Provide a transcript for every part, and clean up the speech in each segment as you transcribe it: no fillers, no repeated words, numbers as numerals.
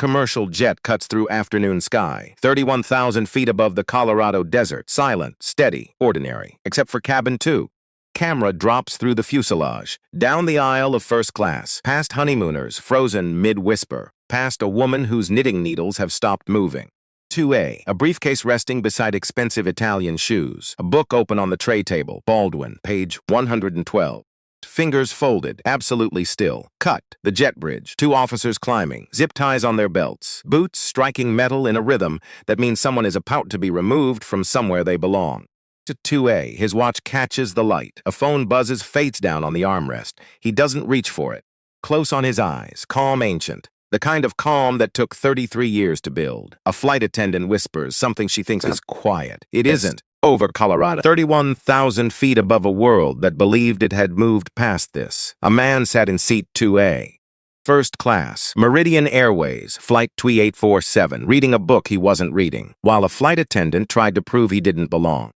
commercial jet cuts through afternoon sky, 31,000 feet above the Colorado desert, silent, steady, ordinary, except for cabin 2. Camera drops through the fuselage, down the aisle of first class, past honeymooners frozen mid-whisper, past a woman whose knitting needles have stopped moving. 2A, a briefcase resting beside expensive Italian shoes, a book open on the tray table, Baldwin, page 112. Fingers folded, absolutely still. Cut, the jet bridge, 2 officers climbing, zip ties on their belts, boots striking metal in a rhythm that means someone is about to be removed from somewhere they belong. To 2A, his watch catches the light. A phone buzzes, fades down on the armrest. He doesn't reach for it. Close on his eyes, calm, ancient. The kind of calm that took 33 years to build. A flight attendant whispers something she thinks is quiet. It isn't. Over Colorado, 31,000 feet above a world that believed it had moved past this. A man sat in seat 2A. First class, Meridian Airways, flight 2847, reading a book he wasn't reading, while a flight attendant tried to prove he didn't belong.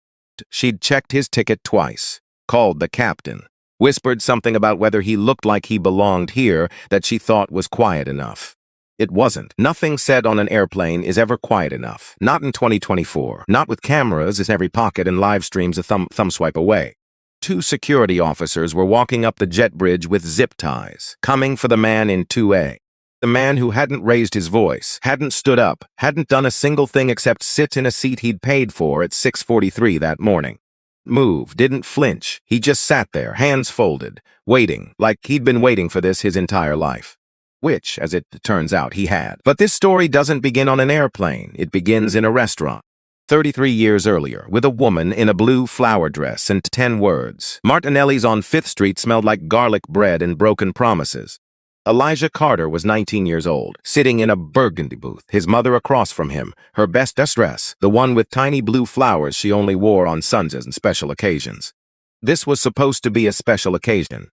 She'd checked his ticket twice, called the captain, whispered something about whether he looked like he belonged here that she thought was quiet enough. It wasn't. Nothing said on an airplane is ever quiet enough. Not in 2024. Not with cameras in every pocket and live streams a thumb swipe away. 2 security officers were walking up the jet bridge with zip ties, coming for the man in 2A. The man who hadn't raised his voice, hadn't stood up, hadn't done a single thing except sit in a seat he'd paid for at 6:43 that morning. Move, didn't flinch. He just sat there, hands folded, waiting, like he'd been waiting for this his entire life. Which, as it turns out, he had. But this story doesn't begin on an airplane. It begins in a restaurant. 33 years earlier, with a woman in a blue flower dress and 10 words. Martinelli's on 5th Street smelled like garlic bread and broken promises. Elijah Carter was 19 years old, sitting in a burgundy booth, his mother across from him, her best dress, the one with tiny blue flowers she only wore on Sundays and special occasions. This was supposed to be a special occasion.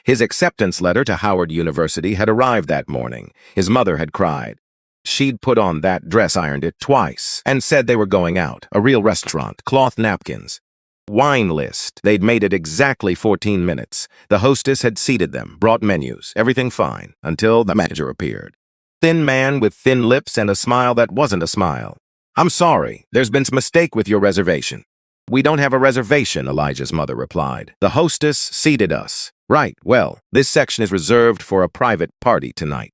His acceptance letter to Howard University had arrived that morning. His mother had cried. She'd put on that dress, ironed it twice, and said they were going out. A real restaurant, cloth napkins. Wine list. They'd made it exactly 14 minutes. The hostess had seated them, brought menus, everything fine, until the manager appeared. Thin man with thin lips and a smile that wasn't a smile. "I'm sorry, there's been some mistake with your reservation." "We don't have a reservation," Elijah's mother replied. "The hostess seated us." "Right, well, this section is reserved for a private party tonight."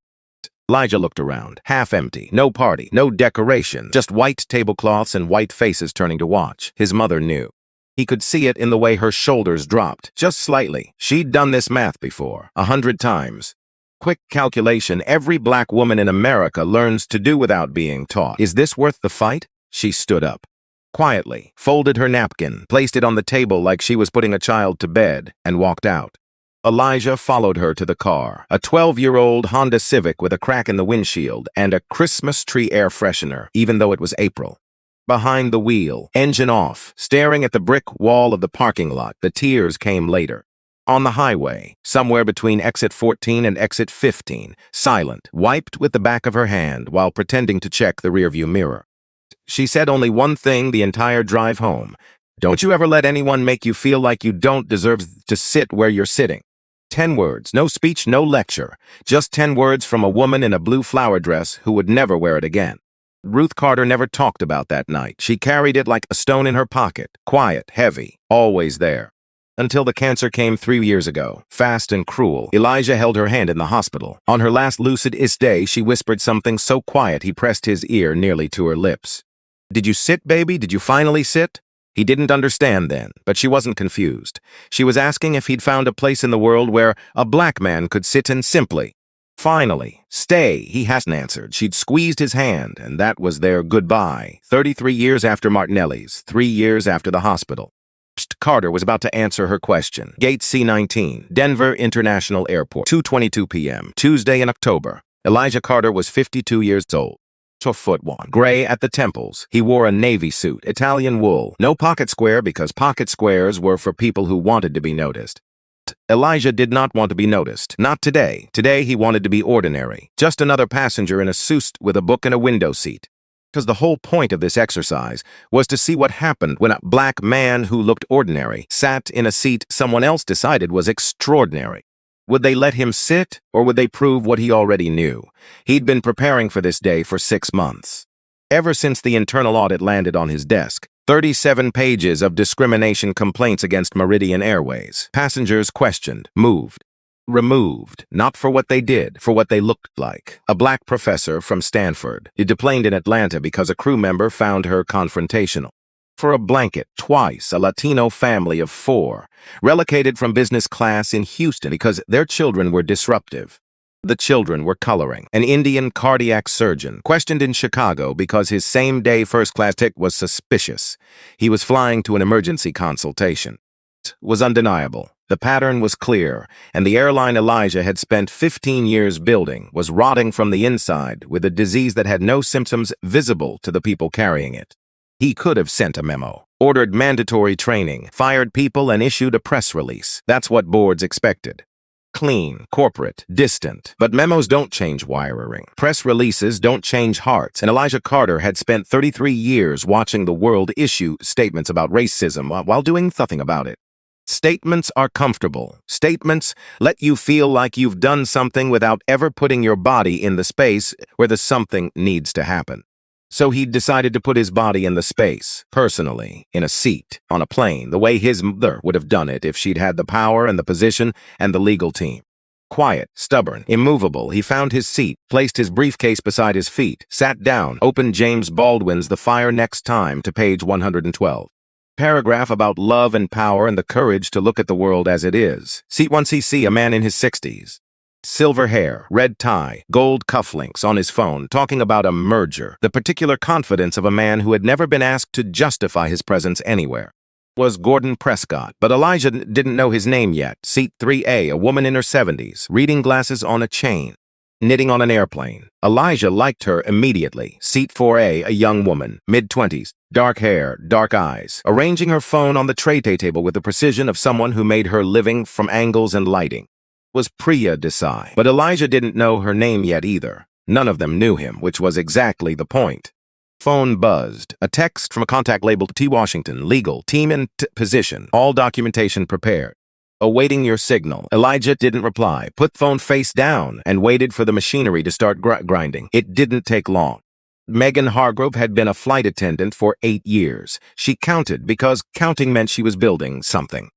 Elijah looked around, half empty, no party, no decoration, just white tablecloths and white faces turning to watch. His mother knew. He could see it in the way her shoulders dropped, just slightly. She'd done this math before, 100 times. Quick calculation every black woman in America learns to do without being taught. Is this worth the fight? She stood up. Quietly, folded her napkin, placed it on the table like she was putting a child to bed, and walked out. Elijah followed her to the car, a 12-year-old Honda Civic with a crack in the windshield and a Christmas tree air freshener, even though it was April. Behind the wheel, engine off, staring at the brick wall of the parking lot, the tears came later. On the highway, somewhere between exit 14 and exit 15, silent, wiped with the back of her hand while pretending to check the rearview mirror. She said only one thing the entire drive home. "Don't you ever let anyone make you feel like you don't deserve to sit where you're sitting." 10 words, no speech, no lecture, just 10 words from a woman in a blue flower dress who would never wear it again. Ruth Carter never talked about that night. She carried it like a stone in her pocket, quiet, heavy, always there. Until the cancer came 3 years ago, fast and cruel. Elijah held her hand in the hospital. On her last lucid-ist day, she whispered something so quiet he pressed his ear nearly to her lips. "Did you sit, baby? Did you finally sit?" He didn't understand then, but she wasn't confused. She was asking if he'd found a place in the world where a black man could sit and simply. Finally, stay, he hadn't answered. She'd squeezed his hand, and that was their goodbye. 33 years after Martinelli's, 3 years after the hospital. Carter was about to answer her question. Gate C-19, Denver International Airport, 2:22 p.m., Tuesday in October. Elijah Carter was 52 years old. 2'1", gray at the temples. He wore a navy suit, Italian wool. No pocket square because pocket squares were for people who wanted to be noticed. Elijah did not want to be noticed. Not today. Today he wanted to be ordinary. Just another passenger in a suit with a book and a window seat. Because the whole point of this exercise was to see what happened when a black man who looked ordinary sat in a seat someone else decided was extraordinary. Would they let him sit, or would they prove what he already knew? He'd been preparing for this day for 6 months. Ever since the internal audit landed on his desk, 37 pages of discrimination complaints against Meridian Airways. Passengers questioned, moved, removed, not for what they did, for what they looked like. A black professor from Stanford. He deplaned in Atlanta because a crew member found her confrontational. For a blanket, twice, a Latino family of 4, relocated from business class in Houston because their children were disruptive. The children were coloring. An Indian cardiac surgeon questioned in Chicago because his same-day first-class ticket was suspicious. He was flying to an emergency consultation. It was undeniable. The pattern was clear, and the airline Elijah had spent 15 years building was rotting from the inside with a disease that had no symptoms visible to the people carrying it. He could have sent a memo, ordered mandatory training, fired people, and issued a press release. That's what boards expected. Clean, corporate, distant. But memos don't change wiring. Press releases don't change hearts. And Elijah Carter had spent 33 years watching the world issue statements about racism while doing nothing about it. Statements are comfortable. Statements let you feel like you've done something without ever putting your body in the space where the something needs to happen. So he decided to put his body in the space, personally, in a seat, on a plane, the way his mother would have done it if she'd had the power and the position and the legal team. Quiet, stubborn, immovable, he found his seat, placed his briefcase beside his feet, sat down, opened James Baldwin's The Fire Next Time to page 112. Paragraph about love and power and the courage to look at the world as it is. Seat 1cc, a man in his 60s. Silver hair, red tie, gold cufflinks on his phone, talking about a merger, the particular confidence of a man who had never been asked to justify his presence anywhere. Was Gordon Prescott, but Elijah didn't know his name yet. Seat 3A, a woman in her 70s, reading glasses on a chain, knitting on an airplane. Elijah liked her immediately. Seat 4A, a young woman, mid-20s, dark hair, dark eyes, arranging her phone on the tray table with the precision of someone who made her living from angles and lighting. Was Priya Desai, but Elijah didn't know her name yet either. None of them knew him, which was exactly the point. Phone buzzed. A text from a contact labeled T. Washington, legal, team in position, all documentation prepared. Awaiting your signal. Elijah didn't reply, put phone face down, and waited for the machinery to start grinding. It didn't take long. Megan Hargrove had been a flight attendant for 8 years. She counted because counting meant she was building something.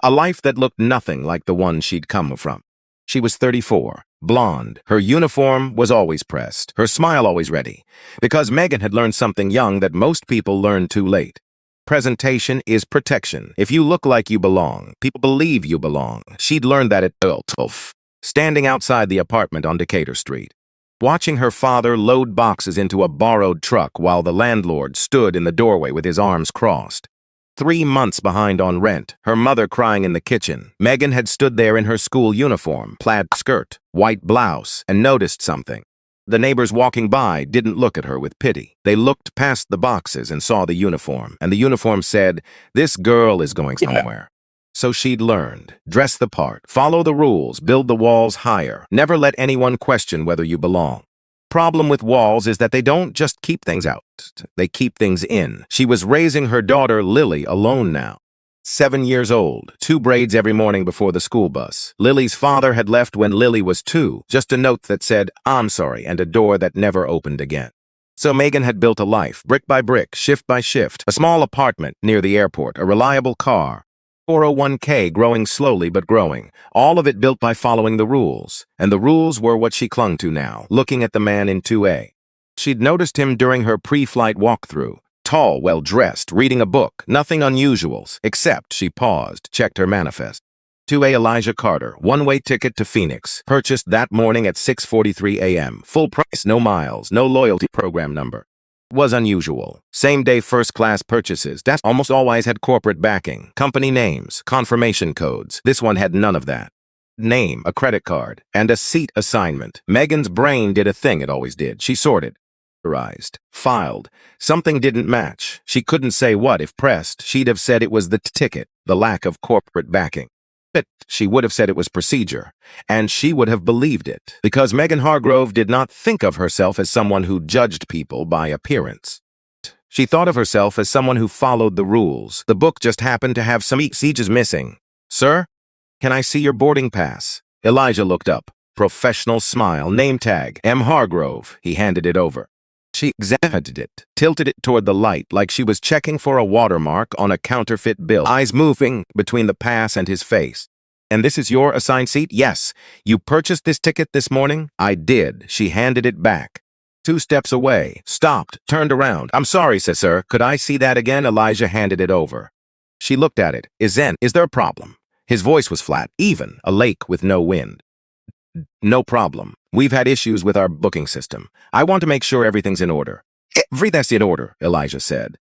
A life that looked nothing like the one she'd come from. She was 34, blonde. Her uniform was always pressed, her smile always ready, because Megan had learned something young that most people learn too late. Presentation is protection. If you look like you belong, people believe you belong. She'd learned that at 12, standing outside the apartment on Decatur Street, watching her father load boxes into a borrowed truck while the landlord stood in the doorway with his arms crossed. 3 months behind on rent, her mother crying in the kitchen. Megan had stood there in her school uniform, plaid skirt, white blouse, and noticed something. The neighbors walking by didn't look at her with pity. They looked past the boxes and saw the uniform, and the uniform said, "This girl is going somewhere." So she'd learned. Dress the part, follow the rules, build the walls higher. Never let anyone question whether you belong. Problem with walls is that they don't just keep things out, they keep things in. She was raising her daughter Lily alone now. 7 years old, 2 braids every morning before the school bus. Lily's father had left when Lily was 2, just a note that said, "I'm sorry," and a door that never opened again. So Megan had built a life, brick by brick, shift by shift, a small apartment near the airport, a reliable car, 401k growing slowly but growing, all of it built by following the rules. And the rules were what she clung to now, looking at the man in 2A. She'd noticed him during her pre-flight walkthrough, tall, well-dressed, reading a book, nothing unusual, except she paused, checked her manifest. 2A Elijah Carter, one-way ticket to Phoenix, purchased that morning at 6:43 a.m., full price, no miles, no loyalty program number. Was unusual. Same-day first-class purchases that almost always had corporate backing, company names, confirmation codes. This one had none of that. Name, a credit card, and a seat assignment. Megan's brain did a thing it always did. She sorted, filed. Something didn't match. She couldn't say what if pressed. She'd have said it was the ticket, the lack of corporate backing. But she would have said it was procedure, and she would have believed it, because Megan Hargrove did not think of herself as someone who judged people by appearance. She thought of herself as someone who followed the rules. The book just happened to have some sieges missing. "Sir, can I see your boarding pass?" Elijah looked up. Professional smile, name tag, M. Hargrove. He handed it over. She examined it, tilted it toward the light like she was checking for a watermark on a counterfeit bill, eyes moving between the pass and his face. And this is your assigned seat? Yes. You purchased this ticket this morning? I did. She handed it back. 2 steps away, stopped, turned around. I'm sorry, sir. Could I see that again? Elijah handed it over. She looked at it. Is there a problem? His voice was flat, even, a lake with no wind. No problem. We've had issues with our booking system. I want to make sure everything's in order. Everything's in order, Elijah said.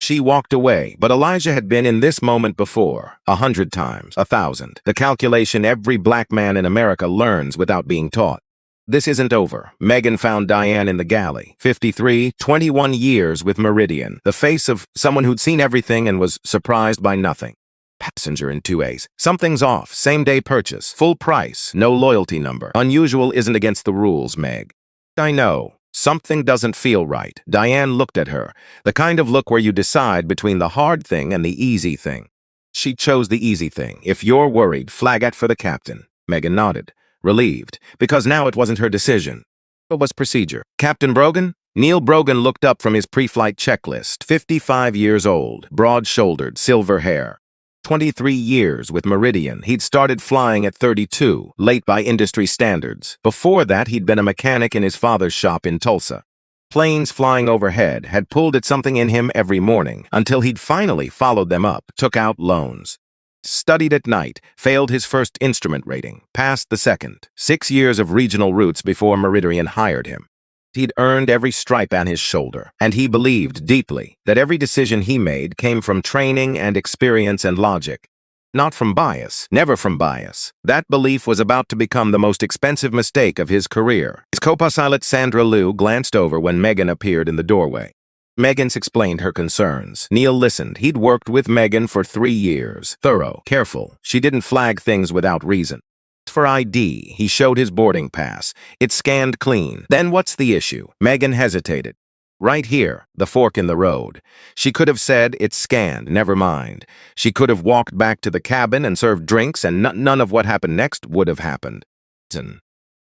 She walked away, but Elijah had been in this moment before, 100 times, 1,000. The calculation every black man in America learns without being taught. This isn't over. Megan found Diane in the galley, 53, 21 years with Meridian, the face of someone who'd seen everything and was surprised by nothing. Passenger in 2As. Something's off. Same-day purchase. Full price. No loyalty number. Unusual isn't against the rules, Meg. I know. Something doesn't feel right. Diane looked at her. The kind of look where you decide between the hard thing and the easy thing. She chose the easy thing. If you're worried, flag it for the captain. Megan nodded, relieved, because now it wasn't her decision. It was procedure. Captain Brogan? Neil Brogan looked up from his pre-flight checklist. 55 years old, broad-shouldered, silver hair. 23 years with Meridian. He'd started flying at 32, late by industry standards. Before that, he'd been a mechanic in his father's shop in Tulsa. Planes flying overhead had pulled at something in him every morning, until he'd finally followed them up, took out loans. Studied at night, failed his first instrument rating, passed the second. 6 years of regional routes before Meridian hired him. He'd earned every stripe on his shoulder, and he believed deeply that every decision he made came from training and experience and logic. Not from bias, never from bias. That belief was about to become the most expensive mistake of his career. His co-pilot Sandra Liu glanced over when Megan appeared in the doorway. Megan explained her concerns. Neil listened. He'd worked with Megan for 3 years. Thorough, careful. She didn't flag things without reason. For ID, he showed his boarding pass. It scanned clean. Then what's the issue? Megan hesitated. Right here, the fork in the road. She could have said, it's scanned, never mind. She could have walked back to the cabin and served drinks, and none of what happened next would have happened.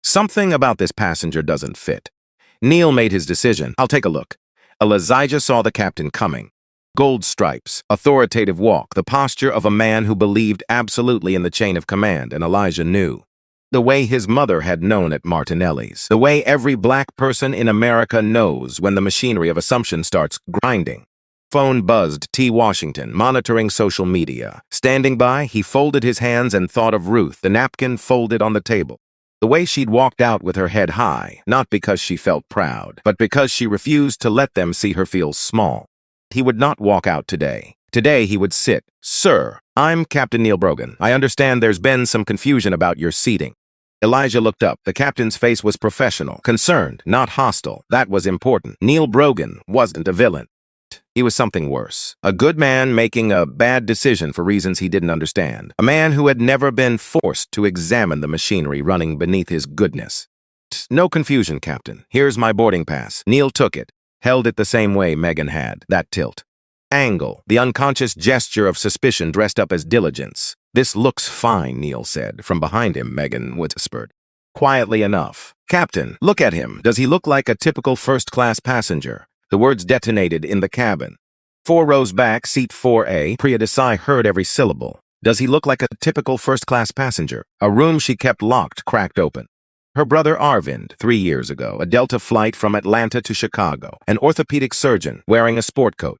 Something about this passenger doesn't fit. Neil made his decision. I'll take a look. Elijah saw the captain coming. Gold stripes, authoritative walk, the posture of a man who believed absolutely in the chain of command, and Elijah knew. The way his mother had known at Martinelli's. The way every black person in America knows when the machinery of assumption starts grinding. Phone buzzed. T. Washington, monitoring social media. Standing by, he folded his hands and thought of Ruth, the napkin folded on the table. The way she'd walked out with her head high, not because she felt proud, but because she refused to let them see her feel small. He would not walk out today. Today he would sit. Sir, I'm Captain Neil Brogan. I understand there's been some confusion about your seating. Elijah looked up. The captain's face was professional, concerned, not hostile. That was important. Neil Brogan wasn't a villain. He was something worse. A good man making a bad decision for reasons he didn't understand. A man who had never been forced to examine the machinery running beneath his goodness. No confusion, Captain. Here's my boarding pass. Neil took it. Held it the same way Megan had, that tilt. Angle, the unconscious gesture of suspicion dressed up as diligence. This looks fine, Neil said. From behind him, Megan whispered. Quietly enough. Captain, look at him. Does he look like a typical first-class passenger? The words detonated in the cabin. 4 rows back, seat 4A, Priya Desai heard every syllable. Does he look like a typical first-class passenger? A room she kept locked cracked open. Her brother Arvind, 3 years ago, a Delta flight from Atlanta to Chicago, an orthopedic surgeon wearing a sport coat.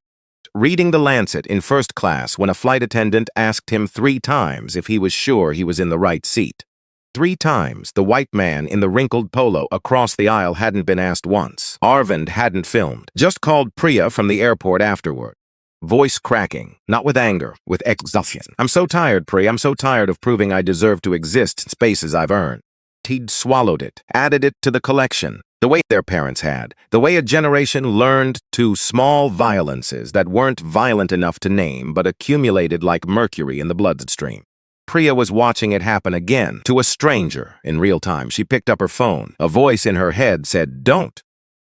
Reading the Lancet in first class when a flight attendant asked him 3 times if he was sure he was in the right seat. 3 times, the white man in the wrinkled polo across the aisle hadn't been asked once. Arvind hadn't filmed, just called Priya from the airport afterward. Voice cracking, not with anger, with exhaustion. I'm so tired, Priya. I'm so tired of proving I deserve to exist in spaces I've earned. He'd swallowed it, added it to the collection, the way their parents had, the way a generation learned to small violences that weren't violent enough to name but accumulated like mercury in the bloodstream. Priya was watching it happen again, to a stranger, in real time. She picked up her phone. A voice in her head said, don't.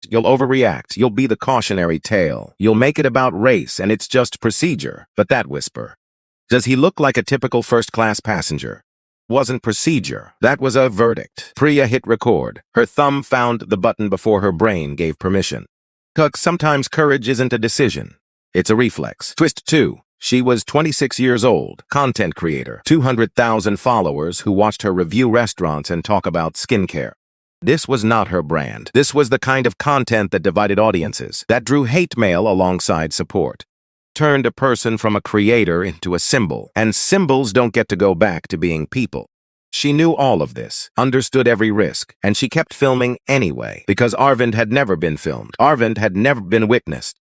You'll overreact. You'll be the cautionary tale. You'll make it about race, and it's just procedure. But that whisper. Does he look like a typical first-class passenger? Wasn't procedure. That was a verdict. Priya hit record. Her thumb found the button before her brain gave permission. Sometimes courage isn't a decision. It's a reflex. Twist 2. She was 26 years old, content creator, 200,000 followers who watched her review restaurants and talk about skincare. This was not her brand. This was the kind of content that divided audiences, that drew hate mail alongside support. Turned a person from a creator into a symbol, and symbols don't get to go back to being people. She knew all of this, understood every risk, and she kept filming anyway, because Arvind had never been filmed. Arvind had never been witnessed.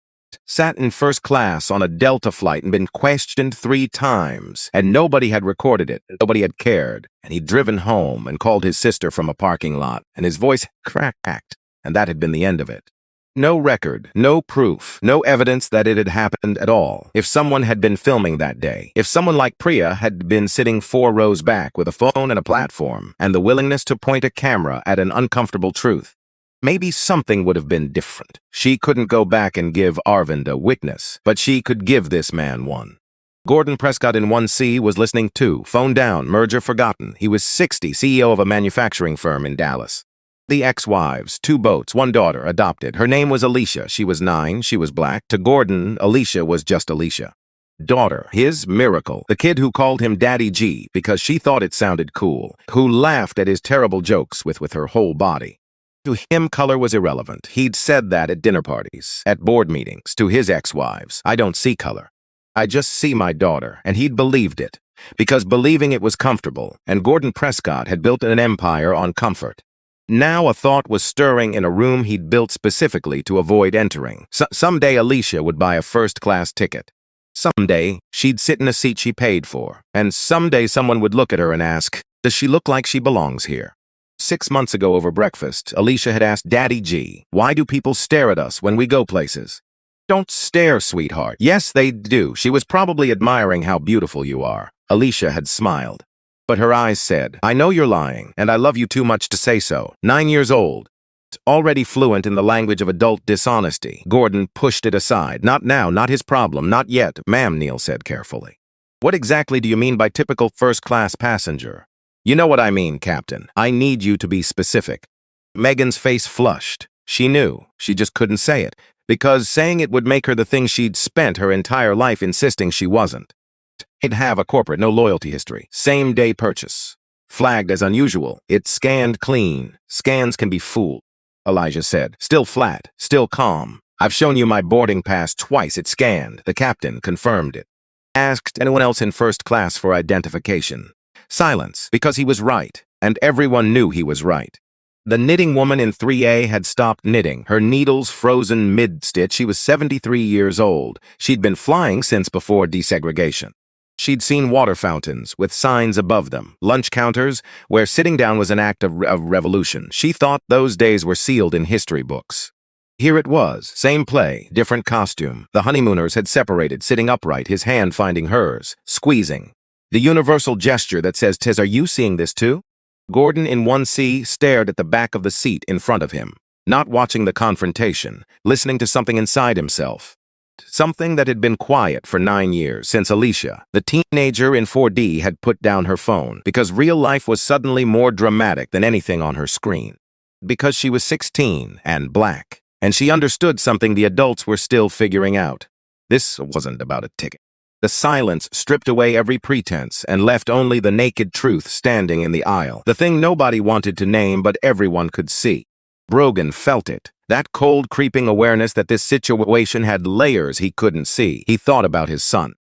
Sat in first class on a Delta flight and been questioned 3 times, and nobody had recorded it, nobody had cared, and he'd driven home and called his sister from a parking lot, and his voice cracked, and that had been the end of it. No record, no proof, no evidence that it had happened at all. If someone had been filming that day, if someone like Priya had been sitting 4 rows back with a phone and a platform, and the willingness to point a camera at an uncomfortable truth, maybe something would have been different. She couldn't go back and give Arvind a witness, but she could give this man one. Gordon Prescott in 1C was listening too. Phone down, merger forgotten. He was 60, CEO of a manufacturing firm in Dallas. The ex-wives, 2 boats, 1 daughter, adopted. Her name was Alicia. She was 9, she was black. To Gordon, Alicia was just Alicia. Daughter, his miracle, the kid who called him Daddy G because she thought it sounded cool, who laughed at his terrible jokes with her whole body. To him, color was irrelevant. He'd said that at dinner parties, at board meetings, to his ex-wives. I don't see color. I just see my daughter, and he'd believed it, because believing it was comfortable, and Gordon Prescott had built an empire on comfort. Now a thought was stirring in a room he'd built specifically to avoid entering. Someday Alicia would buy a first-class ticket. Someday she'd sit in a seat she paid for, and someday someone would look at her and ask, does she look like she belongs here? 6 months ago over breakfast, Alicia had asked Daddy G, why do people stare at us when we go places? Don't stare, sweetheart. Yes, they do. She was probably admiring how beautiful you are. Alicia had smiled. But her eyes said, I know you're lying, and I love you too much to say so. 9 years old. Already fluent in the language of adult dishonesty, Gordon pushed it aside. Not now, not his problem, not yet, ma'am, Neil said carefully. What exactly do you mean by typical first-class passenger? You know what I mean, Captain. I need you to be specific. Megan's face flushed. She knew. She just couldn't say it, because saying it would make her the thing she'd spent her entire life insisting she wasn't. It'd have a corporate, no loyalty history. Same-day purchase. Flagged as unusual. It scanned clean. Scans can be fooled, Elijah said. Still flat. Still calm. I've shown you my boarding pass twice. It scanned. The captain confirmed it. Asked anyone else in first class for identification. Silence, because he was right, and everyone knew he was right. The knitting woman in 3A had stopped knitting, her needles frozen mid-stitch. She was 73 years old. She'd been flying since before desegregation. She'd seen water fountains with signs above them, lunch counters where sitting down was an act of revolution. She thought those days were sealed in history books. Here it was, same play, different costume. The honeymooners had separated, sitting upright, his hand finding hers, squeezing. The universal gesture that says, Tiz, are you seeing this too? Gordon in 1C stared at the back of the seat in front of him, not watching the confrontation, listening to something inside himself. Something that had been quiet for 9 years, since Alicia, the teenager in 4D, had put down her phone, because real life was suddenly more dramatic than anything on her screen. Because she was 16 and black, and she understood something the adults were still figuring out. This wasn't about a ticket. The silence stripped away every pretense and left only the naked truth standing in the aisle, the thing nobody wanted to name but everyone could see. Brogan felt it, that cold creeping awareness that this situation had layers he couldn't see. He thought about his son.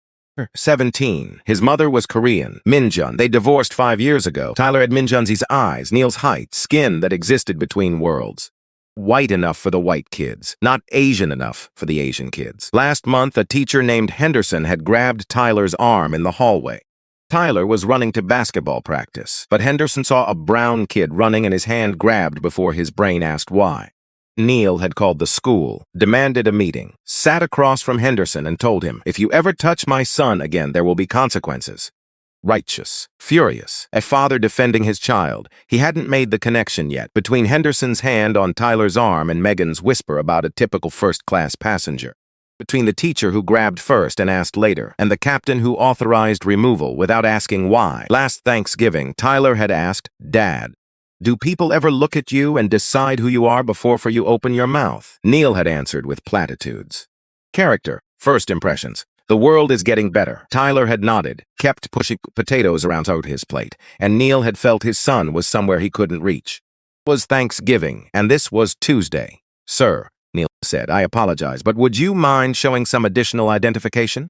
17. His mother was Korean, Minjun. They divorced 5 years ago. Tyler had Minjun's eyes, Neil's height, skin that existed between worlds. White enough for the white kids, not Asian enough for the Asian kids. Last month, a teacher named Henderson had grabbed Tyler's arm in the hallway. Tyler was running to basketball practice, but Henderson saw a brown kid running and his hand grabbed before his brain asked why. Neil had called the school, demanded a meeting, sat across from Henderson and told him, if you ever touch my son again, there will be consequences. Righteous, furious, a father defending his child, he hadn't made the connection yet between Henderson's hand on Tyler's arm and Megan's whisper about a typical first-class passenger. Between the teacher who grabbed first and asked later, and the captain who authorized removal without asking why. Last Thanksgiving, Tyler had asked, "Dad, do people ever look at you and decide who you are before you open your mouth?" Neil had answered with platitudes. Character, first impressions. The world is getting better. Tyler had nodded, kept pushing potatoes around his plate, and Neil had felt his son was somewhere he couldn't reach. It was Thanksgiving, and this was Tuesday. "Sir," Neil said, "I apologize, but would you mind showing some additional identification?"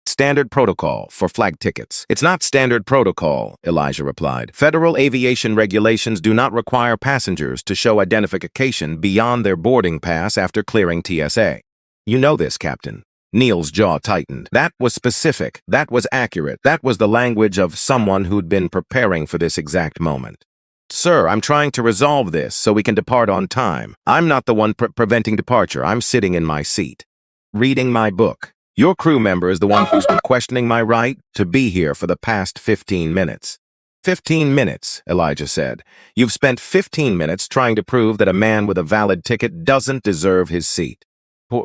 "Standard protocol for flag tickets." "It's not standard protocol," Elijah replied. "Federal aviation regulations do not require passengers to show identification beyond their boarding pass after clearing TSA. You know this, Captain." Neil's jaw tightened. That was specific. That was accurate. That was the language of someone who'd been preparing for this exact moment. "Sir, I'm trying to resolve this so we can depart on time. I'm not the one preventing departure. I'm sitting in my seat, reading my book. Your crew member is the one who's been questioning my right to be here for the past 15 minutes. 15 minutes, Elijah said. You've spent 15 minutes trying to prove that a man with a valid ticket doesn't deserve his seat."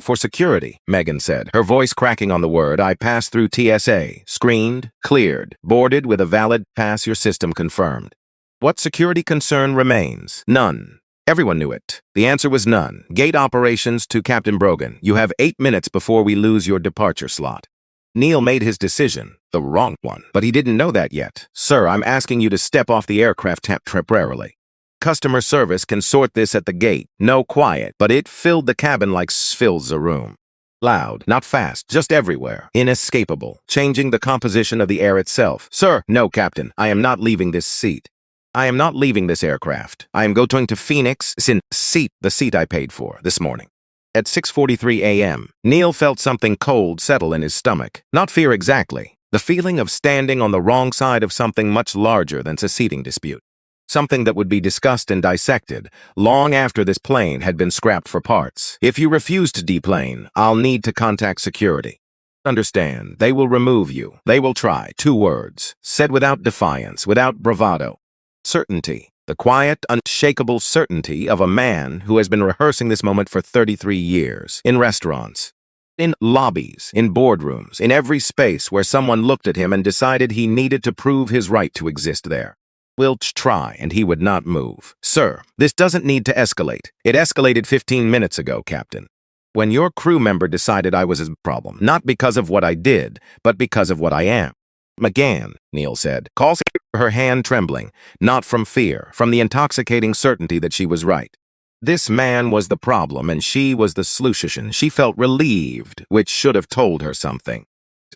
For security," Megan said, her voice cracking on the word. "I passed through TSA, screened, cleared, boarded with a valid pass. Your system confirmed." What security concern remains? None. Everyone knew it. The answer was none. "Gate operations to Captain Brogan. You have 8 minutes before we lose your departure slot." Neil made his decision, the wrong one, but he didn't know that yet. "Sir, I'm asking you to step off the aircraft temporarily. Customer service can sort this at the gate." No quiet, but it filled the cabin like fills a room. Loud, not fast, just everywhere. Inescapable, changing the composition of the air itself. "Sir." "No, Captain, I am not leaving this seat. I am not leaving this aircraft. I am going to Phoenix, the seat I paid for, this morning." At 6:43 a.m., Neil felt something cold settle in his stomach. Not fear exactly. The feeling of standing on the wrong side of something much larger than a seating dispute. Something that would be discussed and dissected long after this plane had been scrapped for parts. "If you refuse to deplane, I'll need to contact security. Understand, they will remove you. They will try." 2 words, said without defiance, without bravado. Certainty. The quiet, unshakable certainty of a man who has been rehearsing this moment for 33 years. In restaurants, in lobbies, in boardrooms, in every space where someone looked at him and decided he needed to prove his right to exist there. "We'll try," and he would not move. "Sir, this doesn't need to escalate. It escalated 15 minutes ago, Captain. When your crew member decided I was his problem, not because of what I did, but because of what I am." "McGann," Neil said, calls her hand trembling, not from fear, from the intoxicating certainty that she was right. This man was the problem, and she was the solution. She felt relieved, which should have told her something.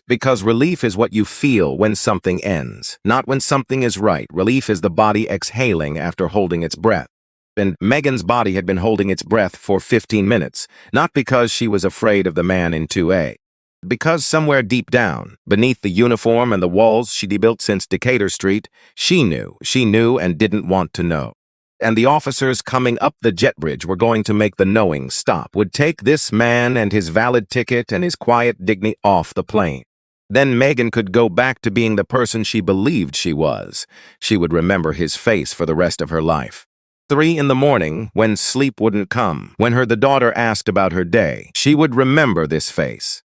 Because relief is what you feel when something ends, not when something is right. Relief is the body exhaling after holding its breath. And Megan's body had been holding its breath for 15 minutes, not because she was afraid of the man in 2A. Because somewhere deep down, beneath the uniform and the walls she'd built since Decatur Street, she knew and didn't want to know. And the officers coming up the jet bridge were going to make the knowing stop, would take this man and his valid ticket and his quiet dignity off the plane. Then Megan could go back to being the person she believed she was. She would remember his face for the rest of her life. 3 in the morning, when sleep wouldn't come, when the daughter asked about her day, she would remember this face.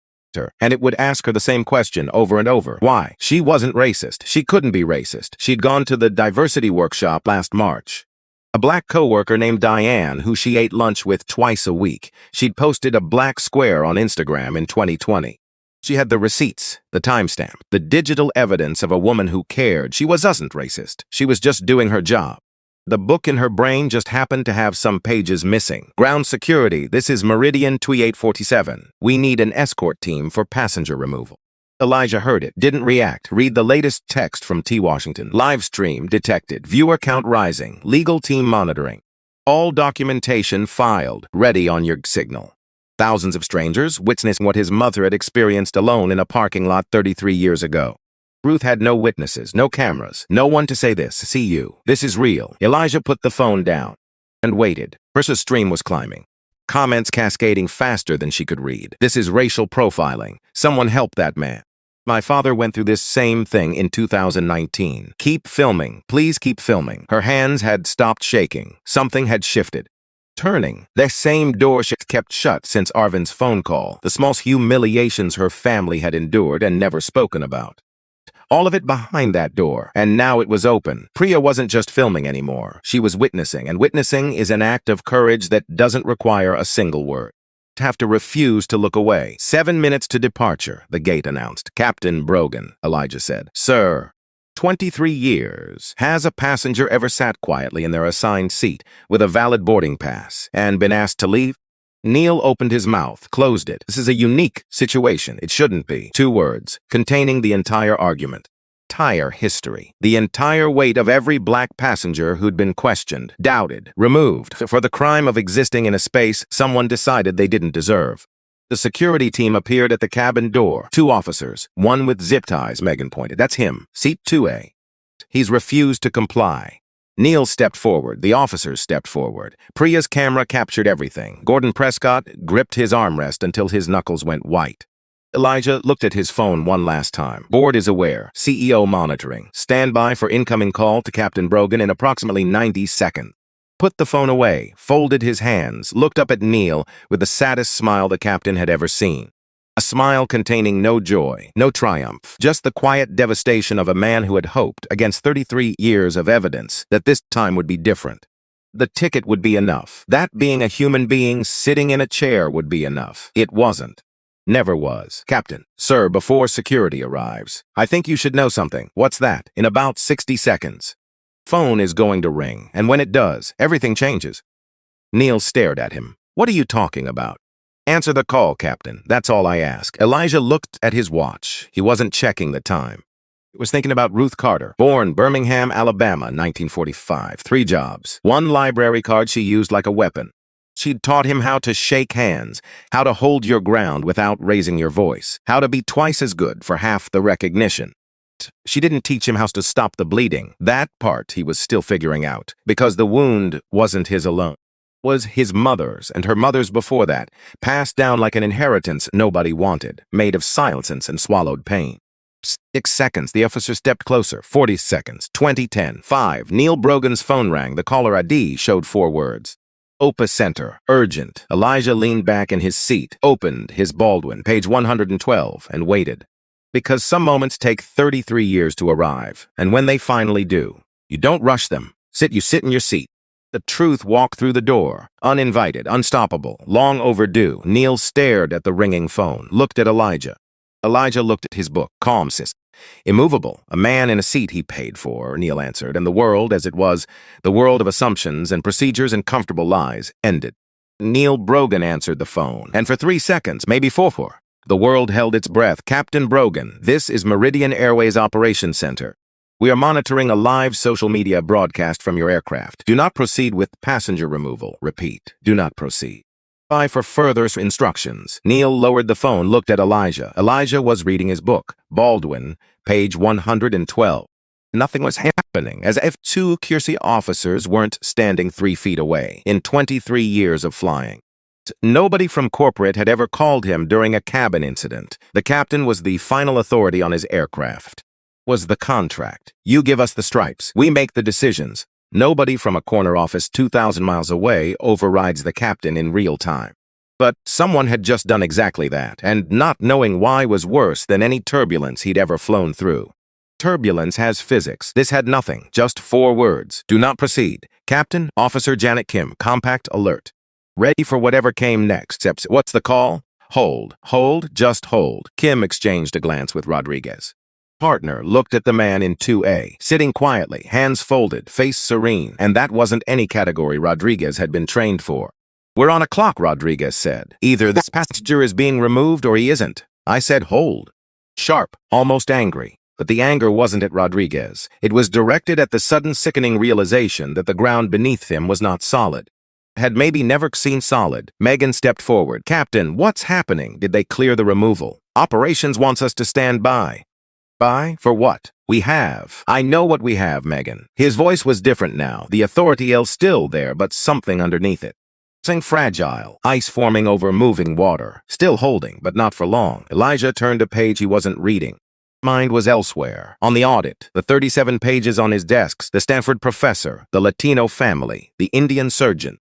And it would ask her the same question over and over. Why? She wasn't racist. She couldn't be racist. She'd gone to the diversity workshop last March. A black coworker named Diane, who she ate lunch with twice a week. She'd posted a black square on Instagram in 2020. She had the receipts, the timestamp, the digital evidence of a woman who cared. She wasn't racist. She was just doing her job. The book in her brain just happened to have some pages missing. "Ground security, this is Meridian 2847. We need an escort team for passenger removal." Elijah heard it, didn't react. "Read the latest text from T. Washington. Live stream detected. Viewer count rising. Legal team monitoring. All documentation filed. Ready on your signal." Thousands of strangers witnessing what his mother had experienced alone in a parking lot 33 years ago. Ruth had no witnesses, no cameras, no one to say this. "See you. This is real." Elijah put the phone down and waited. Prissa's stream was climbing. Comments cascading faster than she could read. "This is racial profiling. Someone help that man. My father went through this same thing in 2019. Keep filming. Please keep filming." Her hands had stopped shaking. Something had shifted. Turning, the same door she kept shut since Arvin's phone call, the small humiliations her family had endured and never spoken about. All of it behind that door, and now it was open. Priya wasn't just filming anymore. She was witnessing, and witnessing is an act of courage that doesn't require a single word. Have to refuse to look away. 7 minutes to departure, the gate announced. Captain Brogan, Elijah said. Sir, 23 years. Has a passenger ever sat quietly in their assigned seat with a valid boarding pass and been asked to leave? Neil opened his mouth, closed it. This is a unique situation. It shouldn't be. 2 words, containing the entire argument. Entire history. The entire weight of every black passenger who'd been questioned, doubted, removed for the crime of existing in a space someone decided they didn't deserve. The security team appeared at the cabin door. 2 officers, one with zip ties, Megan pointed. That's him. Seat 2A. He's refused to comply. Neil stepped forward. The officers stepped forward. Priya's camera captured everything. Gordon Prescott gripped his armrest until his knuckles went white. Elijah looked at his phone one last time. Board is aware. CEO monitoring. Stand by for incoming call to Captain Brogan in approximately 90 seconds. Put the phone away, folded his hands, looked up at Neil with the saddest smile the captain had ever seen. A smile containing no joy, no triumph, just the quiet devastation of a man who had hoped, against 33 years of evidence, that this time would be different. The ticket would be enough. That being a human being sitting in a chair would be enough. It wasn't. Never was. Captain, sir, before security arrives, I think you should know something. What's that? In about 60 seconds. Phone is going to ring, and when it does, everything changes. Neil stared at him. What are you talking about? Answer the call, Captain. That's all I ask. Elijah looked at his watch. He wasn't checking the time. He was thinking about Ruth Carter, born Birmingham, Alabama, 1945. 3 jobs. 1 library card she used like a weapon. She'd taught him how to shake hands, how to hold your ground without raising your voice, how to be twice as good for half the recognition. She didn't teach him how to stop the bleeding. That part he was still figuring out, because the wound wasn't his alone. Was his mother's and her mother's before that, passed down like an inheritance nobody wanted, made of silence and swallowed pain. 6 seconds, the officer stepped closer. 40 seconds, 20, 10, 5. Neil Brogan's phone rang. The caller ID showed 4 words. Opus Center, urgent. Elijah leaned back in his seat, opened his Baldwin, page 112, and waited. Because some moments take 33 years to arrive, and when they finally do, you don't rush them. You sit in your seat. The truth walked through the door, uninvited, unstoppable, long overdue. Neil stared at the ringing phone, looked at Elijah. Elijah looked at his book, calm, immovable, a man in a seat he paid for, Neil answered, and the world, as it was, the world of assumptions and procedures and comfortable lies, ended. Neil Brogan answered the phone, and for 3 seconds, maybe 4, the world held its breath. Captain Brogan, this is Meridian Airways Operations Center. We are monitoring a live social media broadcast from your aircraft. Do not proceed with passenger removal. Repeat, do not proceed. By for further instructions. Neil lowered the phone, looked at Elijah. Elijah was reading his book, Baldwin, page 112. Nothing was happening, as if 2 Kiersey officers weren't standing 3 feet away in 23 years of flying. Nobody from corporate had ever called him during a cabin incident. The captain was the final authority on his aircraft. Was the contract. You give us the stripes. We make the decisions. Nobody from a corner office 2,000 miles away overrides the captain in real time. But someone had just done exactly that, and not knowing why was worse than any turbulence he'd ever flown through. Turbulence has physics. This had nothing, just 4 words. Do not proceed. Captain, Officer Janet Kim, compact alert. Ready for whatever came next. What's the call? Hold. Hold, just hold. Kim exchanged a glance with Rodriguez. Partner looked at the man in 2A, sitting quietly, hands folded, face serene, and that wasn't any category Rodriguez had been trained for. We're on a clock, Rodriguez said. Either this passenger is being removed or he isn't. I said hold. Sharp, almost angry. But the anger wasn't at Rodriguez. It was directed at the sudden sickening realization that the ground beneath him was not solid. Had maybe never seen solid. Megan stepped forward. Captain, what's happening? Did they clear the removal? Operations wants us to stand by. By? For what? We have. I know what we have, Megan. His voice was different now. The authority is still there, but something underneath it. Something fragile. Ice forming over moving water. Still holding, but not for long. Elijah turned a page he wasn't reading. Mind was elsewhere. On the audit, the 37 pages on his desks, the Stanford professor, the Latino family, the Indian surgeon.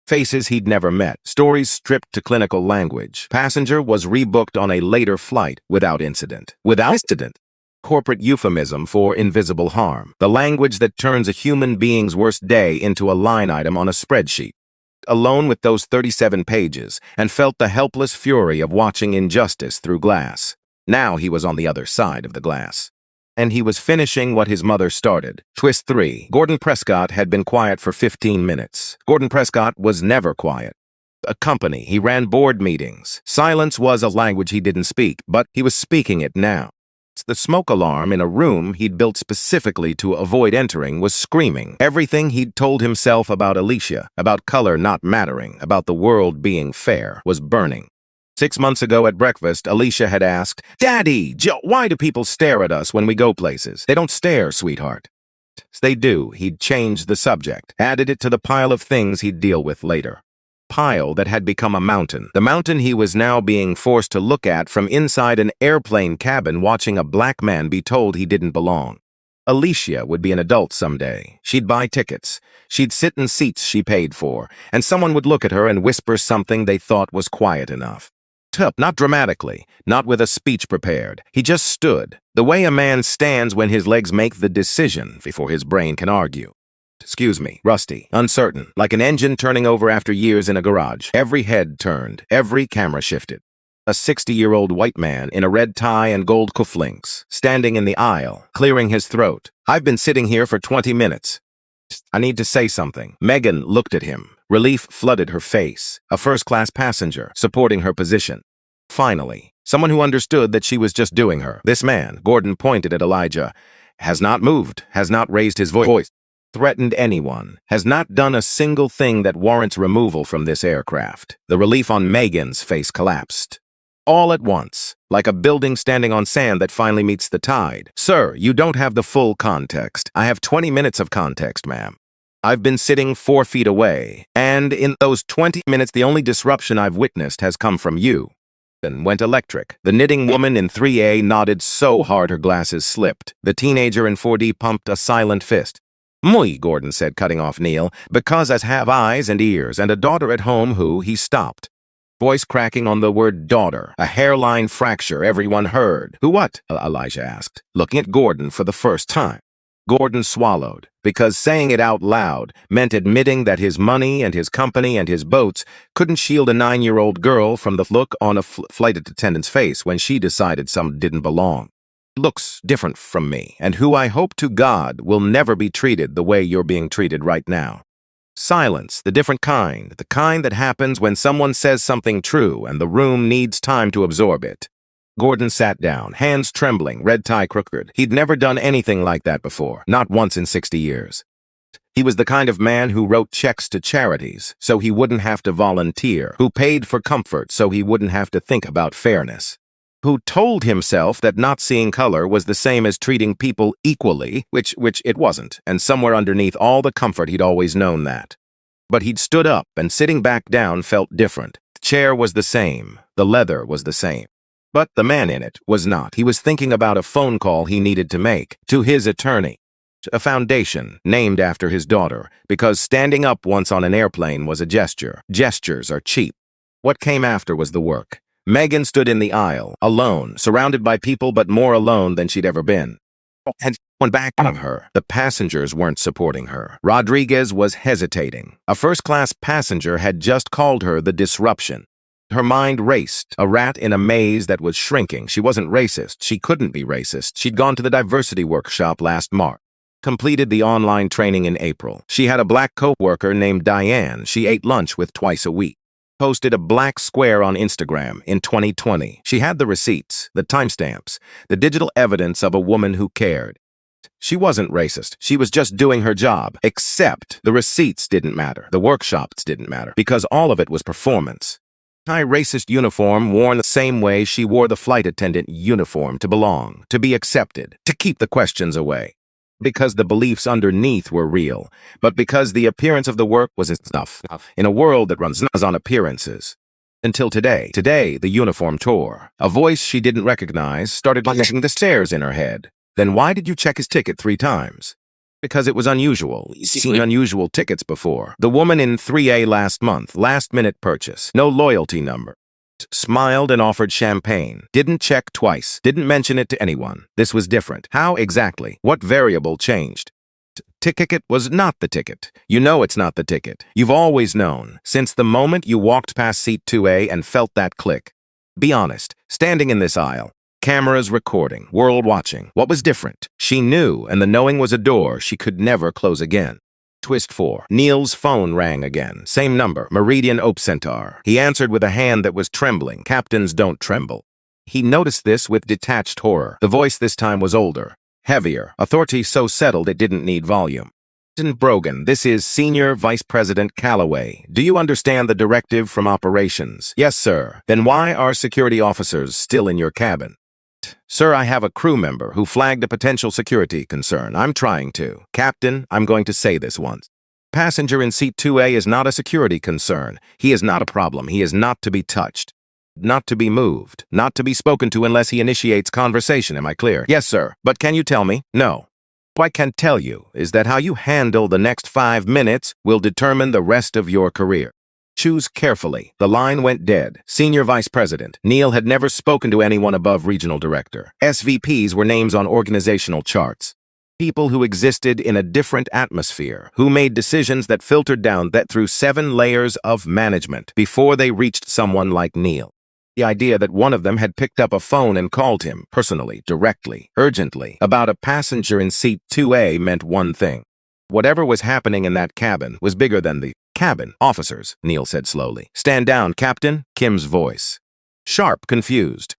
Faces he'd never met, stories stripped to clinical language. Passenger was rebooked on a later flight without incident. Without incident? Corporate euphemism for invisible harm. The language that turns a human being's worst day into a line item on a spreadsheet. Alone with those 37 pages, and felt the helpless fury of watching injustice through glass. Now he was on the other side of the glass. And he was finishing what his mother started. Twist 3. Gordon Prescott had been quiet for 15 minutes. Gordon Prescott was never quiet. A company, he ran board meetings. Silence was a language he didn't speak, but he was speaking it now. The smoke alarm in a room he'd built specifically to avoid entering was screaming. Everything he'd told himself about Alicia, about color not mattering, about the world being fair, was burning. 6 months ago at breakfast, Alicia had asked, "Daddy, Joe, why do people stare at us when we go places?" "They don't stare, sweetheart." "They do." He'd changed the subject, added it to the pile of things he'd deal with later. Pile that had become a mountain. The mountain he was now being forced to look at from inside an airplane cabin, watching a black man be told he didn't belong. Alicia would be an adult someday. She'd buy tickets. She'd sit in seats she paid for, and someone would look at her and whisper something they thought was quiet enough. Not dramatically, not with a speech prepared. He just stood, the way a man stands when his legs make the decision before his brain can argue. Excuse me, rusty, uncertain, like an engine turning over after years in a garage. Every head turned, every camera shifted. A 60-year-old white man in a red tie and gold cufflinks, standing in the aisle, clearing his throat. "I've been sitting here for 20 minutes. I need to say something." Megan looked at him. Relief flooded her face. A first-class passenger, supporting her position. Finally, someone who understood that she was just doing her. This man, Gordon pointed at Elijah, has not moved, has not raised his voice, threatened anyone, has not done a single thing that warrants removal from this aircraft. The relief on Megan's face collapsed. All at once, like a building standing on sand that finally meets the tide. "Sir, you don't have the full context." "I have 20 minutes of context, ma'am. I've been sitting 4 feet away, and in those 20 minutes the only disruption I've witnessed has come from you." And went electric. The knitting woman in 3A nodded so hard her glasses slipped. The teenager in 4D pumped a silent fist. "Muy," Gordon said, cutting off Neil, "because I have eyes and ears and a daughter at home who—" He stopped. Voice cracking on the word daughter, a hairline fracture everyone heard. "Who what?" Elijah asked, looking at Gordon for the first time. Gordon swallowed, because saying it out loud meant admitting that his money and his company and his boats couldn't shield a 9-year-old girl from the look on a flight attendant's face when she decided some didn't belong. "Looks different from me, and who I hope to God will never be treated the way you're being treated right now." Silence, the different kind, the kind that happens when someone says something true and the room needs time to absorb it. Gordon sat down, hands trembling, red tie crooked. He'd never done anything like that before, not once in 60 years. He was the kind of man who wrote checks to charities so he wouldn't have to volunteer, who paid for comfort so he wouldn't have to think about fairness, who told himself that not seeing color was the same as treating people equally, which it wasn't, and somewhere underneath all the comfort he'd always known that. But he'd stood up, and sitting back down felt different. The chair was the same, the leather was the same. But the man in it was not. He was thinking about a phone call he needed to make to his attorney. A foundation named after his daughter, because standing up once on an airplane was a gesture. Gestures are cheap. What came after was the work. Megan stood in the aisle, alone, surrounded by people but more alone than she'd ever been. And went back of her. The passengers weren't supporting her. Rodriguez was hesitating. A first-class passenger had just called her the disruption. Her mind raced, a rat in a maze that was shrinking. She wasn't racist. She couldn't be racist. She'd gone to the diversity workshop last March. Completed the online training in April. She had a black co-worker named Diane she ate lunch with twice a week. Posted a black square on Instagram in 2020. She had the receipts, the timestamps, the digital evidence of a woman who cared. She wasn't racist. She was just doing her job. Except the receipts didn't matter. The workshops didn't matter, because all of it was performance. Anti-racist uniform worn the same way she wore the flight attendant uniform to belong, to be accepted, to keep the questions away. Because the beliefs underneath were real, but because the appearance of the work was enough in a world that runs on appearances. Until today. Today, the uniform tore. A voice she didn't recognize started pushing the stairs in her head. "Then why did you check his ticket 3 times? Because it was unusual. He's seen unusual tickets before. The woman in 3A last month, last-minute purchase, no loyalty number. Smiled and offered champagne. Didn't check twice. Didn't mention it to anyone. This was different. How exactly? What variable changed? Ticket was not the ticket. You know it's not the ticket. You've always known, since the moment you walked past seat 2A and felt that click. Be honest, standing in this aisle, cameras recording, world watching. What was different? She knew, and the knowing was a door she could never close again. Twist 4. Neil's phone rang again. Same number, Meridian Ope Centaur. He answered with a hand that was trembling. Captains don't tremble. He noticed this with detached horror. The voice this time was older, heavier, authority so settled it didn't need volume. Captain Brogan, this is Senior Vice President Calloway. Do you understand the directive from operations? Yes, sir. Then why are security officers still in your cabin? Sir, I have a crew member who flagged a potential security concern. I'm trying to. Captain, I'm going to say this once. Passenger in seat 2A is not a security concern. He is not a problem. He is not to be touched. Not to be moved. Not to be spoken to unless he initiates conversation. Am I clear? Yes, sir. But can you tell me? No. What I can tell you is that how you handle the next 5 minutes will determine the rest of your career. Choose carefully. The line went dead. Senior Vice President. Neil had never spoken to anyone above Regional Director. SVPs were names on organizational charts. People who existed in a different atmosphere, who made decisions that filtered down through 7 layers of management before they reached someone like Neil. The idea that one of them had picked up a phone and called him, personally, directly, urgently, about a passenger in seat 2A meant one thing. Whatever was happening in that cabin was bigger than the cabin. Officers, Neil said slowly. Stand down, Captain, Kim's voice. Sharp, confused.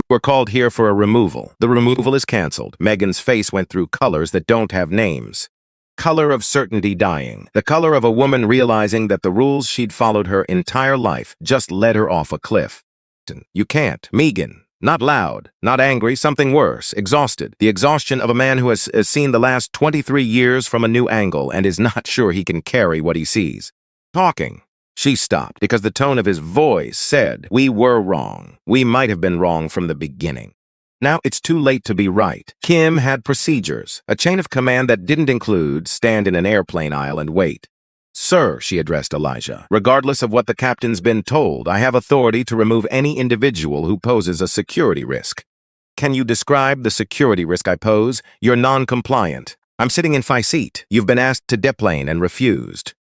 We're called here for a removal. The removal is canceled. Megan's face went through colors that don't have names. Color of certainty dying. The color of a woman realizing that the rules she'd followed her entire life just led her off a cliff. You can't. Megan. Not loud, not angry, something worse, exhausted. The exhaustion of a man who has seen the last 23 years from a new angle and is not sure he can carry what he sees. Talking. She stopped because the tone of his voice said, we were wrong. We might have been wrong from the beginning. Now it's too late to be right. Kim had procedures, a chain of command that didn't include stand in an airplane aisle and wait. Sir, she addressed Elijah, regardless of what the captain's been told, I have authority to remove any individual who poses a security risk. Can you describe the security risk I pose? You're non-compliant. I'm sitting in my seat. You've been asked to deplane and refused.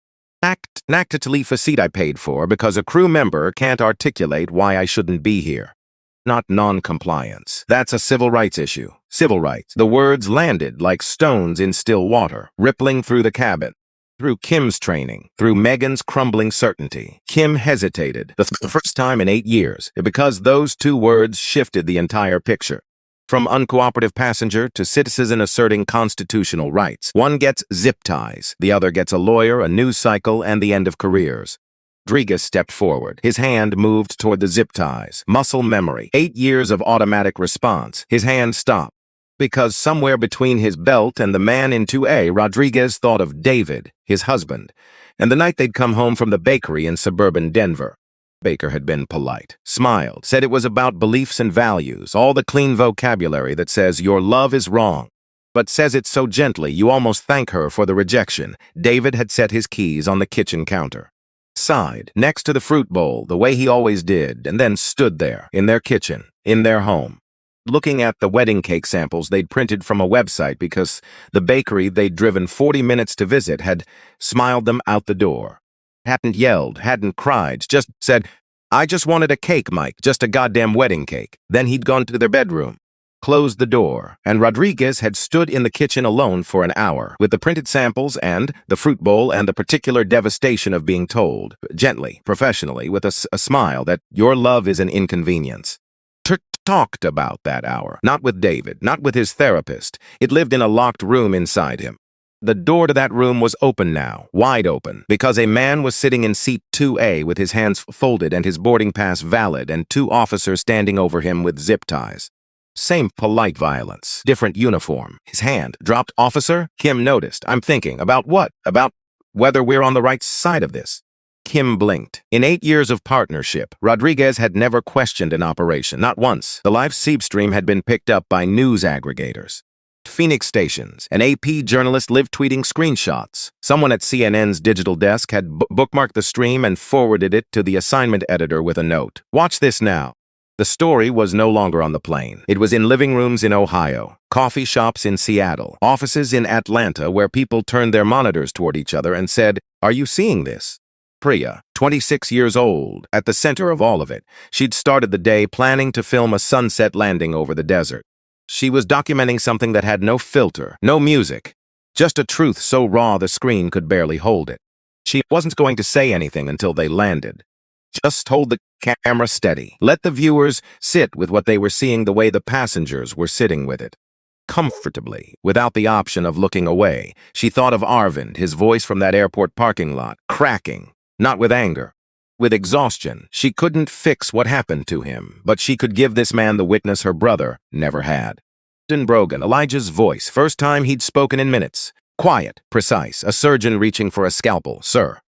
Act to leave a seat I paid for because a crew member can't articulate why I shouldn't be here. Not non-compliance. That's a civil rights issue. Civil rights. The words landed like stones in still water, rippling through the cabin. Through Kim's training, through Megan's crumbling certainty, Kim hesitated, the first time in 8 years, because those 2 words shifted the entire picture. From uncooperative passenger to citizen asserting constitutional rights. One gets zip ties, the other gets a lawyer, a news cycle, and the end of careers. Rodriguez stepped forward. His hand moved toward the zip ties. Muscle memory. 8 years of automatic response. His hand stopped. Because somewhere between his belt and the man in 2A, Rodriguez thought of David, his husband, and the night they'd come home from the bakery in suburban Denver. Baker had been polite, smiled, said it was about beliefs and values, all the clean vocabulary that says your love is wrong, but says it so gently you almost thank her for the rejection. David had set his keys on the kitchen counter. Sighed, next to the fruit bowl, the way he always did, and then stood there, in their kitchen, in their home. Looking at the wedding cake samples they'd printed from a website because the bakery they'd driven 40 minutes to visit had smiled them out the door. Hadn't yelled, hadn't cried, just said, I just wanted a cake, Mike, just a goddamn wedding cake. Then he'd gone to their bedroom, closed the door, and Rodriguez had stood in the kitchen alone for an hour with the printed samples and the fruit bowl and the particular devastation of being told, gently, professionally, with a smile, that your love is an inconvenience. Talked about that hour, not with David, not with his therapist. It lived in a locked room inside him. The door to that room was open now, wide open, because a man was sitting in seat 2A with his hands folded and his boarding pass valid and 2 officers standing over him with zip ties. Same polite violence, different uniform. His hand dropped. Officer? Kim noticed. I'm thinking. About what? About whether we're on the right side of this. Kim blinked. In 8 years of partnership, Rodriguez had never questioned an operation, not once. The live seep stream had been picked up by news aggregators. Phoenix stations. An AP journalist lived tweeting screenshots. Someone at CNN's digital desk had bookmarked the stream and forwarded it to the assignment editor with a note. Watch this now. The story was no longer on the plane. It was in living rooms in Ohio, coffee shops in Seattle, offices in Atlanta where people turned their monitors toward each other and said, "Are you seeing this?" Priya, 26 years old, at the center of all of it. She'd started the day planning to film a sunset landing over the desert. She was documenting something that had no filter, no music, just a truth so raw the screen could barely hold it. She wasn't going to say anything until they landed. Just hold the camera steady. Let the viewers sit with what they were seeing the way the passengers were sitting with it. Comfortably, without the option of looking away, she thought of Arvind, his voice from that airport parking lot, cracking, not with anger, with exhaustion. She couldn't fix what happened to him, but she could give this man the witness her brother never had. Brogan, Elijah's voice, first time he'd spoken in minutes. Quiet, precise, a surgeon reaching for a scalpel. "Sir,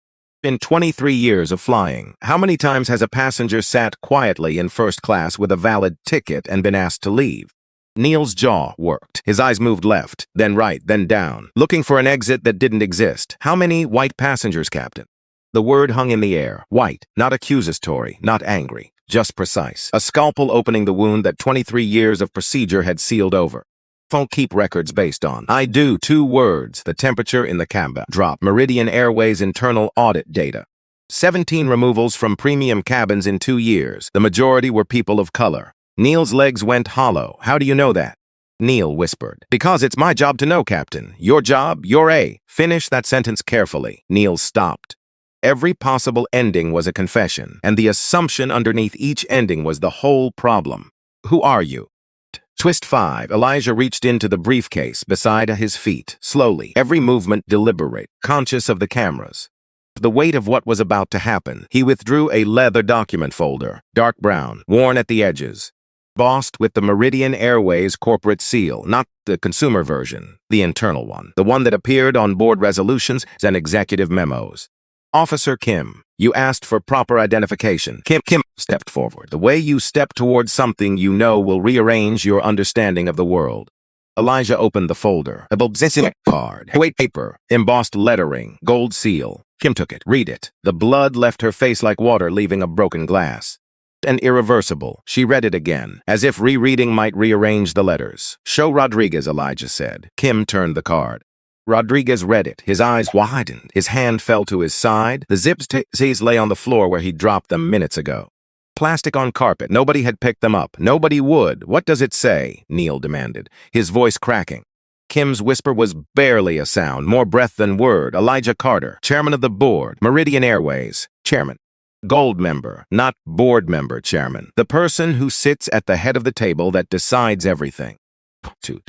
in 23 years of flying, how many times has a passenger sat quietly in first class with a valid ticket and been asked to leave?" Neil's jaw worked. His eyes moved left, then right, then down, looking for an exit that didn't exist. "How many white passengers, Captain?" The word hung in the air. White, not accusatory, not angry, just precise. A scalpel opening the wound that 23 years of procedure had sealed over. Won't keep records based on. "I do," 2 words. The temperature in the cabin dropped. Meridian Airways internal audit data. 17 removals from premium cabins in 2 years. The majority were people of color. Neil's legs went hollow. "How do you know that?" Neil whispered. "Because it's my job to know, Captain. Your job, your A." Finish that sentence carefully. Neil stopped. Every possible ending was a confession, and the assumption underneath each ending was the whole problem. "Who are you?" Twist 5. Elijah reached into the briefcase beside his feet, slowly, every movement deliberate, conscious of the cameras. The weight of what was about to happen, he withdrew a leather document folder, dark brown, worn at the edges, embossed with the Meridian Airways corporate seal, not the consumer version, the internal one, the one that appeared on board resolutions and executive memos. "Officer Kim, you asked for proper identification." Kim stepped forward. "The way you step towards something you know will rearrange your understanding of the world." Elijah opened the folder. A bulbous card, white paper, embossed lettering, gold seal. Kim took it. "Read it." The blood left her face like water leaving a broken glass. "And irreversible." She read it again, as if rereading might rearrange the letters. "Show Rodriguez," Elijah said. Kim turned the card. Rodriguez read it. His eyes widened. His hand fell to his side. The zips lay on the floor where he dropped them minutes ago. Plastic on carpet. Nobody had picked them up. Nobody would. "What does it say?" Neil demanded, his voice cracking. Kim's whisper was barely a sound, more breath than word. "Elijah Carter, chairman of the board, Meridian Airways, chairman. Gold member, not board member, chairman. The person who sits at the head of the table that decides everything.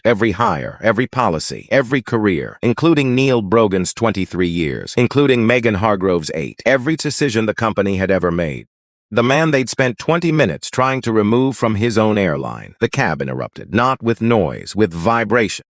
Every hire, every policy, every career, including Neil Brogan's 23 years, including Megan Hargrove's 8, every decision the company had ever made. The man they'd spent 20 minutes trying to remove from his own airline." The cab interrupted, not with noise, with vibration.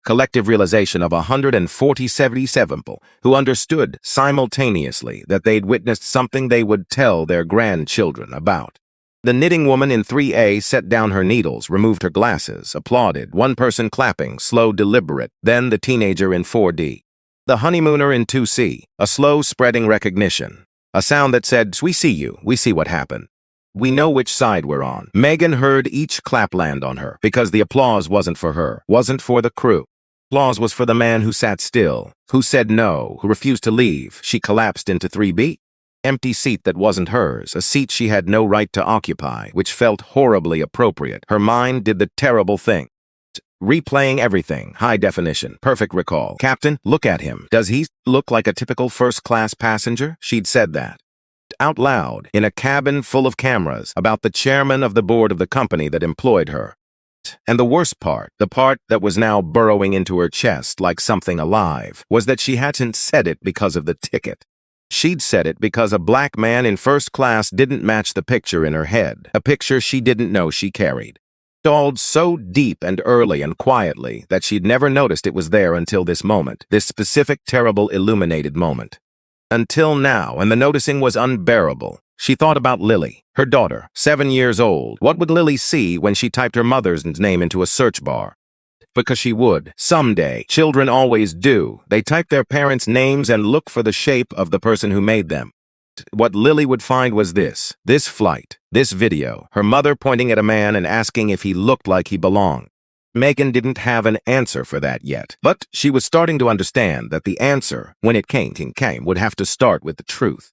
Collective realization of 147 people who understood simultaneously that they'd witnessed something they would tell their grandchildren about. The knitting woman in 3A set down her needles, removed her glasses, applauded, one person clapping, slow, deliberate, then the teenager in 4D. The honeymooner in 2C, a slow, spreading recognition. A sound that said, "We see you, we see what happened. We know which side we're on." Megan heard each clap land on her, because the applause wasn't for her, wasn't for the crew. Applause was for the man who sat still, who said no, who refused to leave. She collapsed into 3B. Empty seat that wasn't hers, a seat she had no right to occupy, which felt horribly appropriate. Her mind did the terrible thing. Replaying everything, high definition, perfect recall. "Captain, look at him. Does he look like a typical first-class passenger?" She'd said that. Out loud, in a cabin full of cameras, about the chairman of the board of the company that employed her. And the worst part, the part that was now burrowing into her chest like something alive, was that she hadn't said it because of the ticket. She'd said it because a black man in first class didn't match the picture in her head, a picture she didn't know she carried. Stalled so deep and early and quietly that she'd never noticed it was there until this moment, this specific, terrible, illuminated moment. Until now, and the noticing was unbearable. She thought about Lily, her daughter, 7 years old. What would Lily see when she typed her mother's name into a search bar? because she would. Someday, children always do. They type their parents' names and look for the shape of the person who made them. What Lily would find was this flight, this video, her mother pointing at a man and asking if he looked like he belonged. Megan didn't have an answer for that yet, but she was starting to understand that the answer, when it came, would have to start with the truth.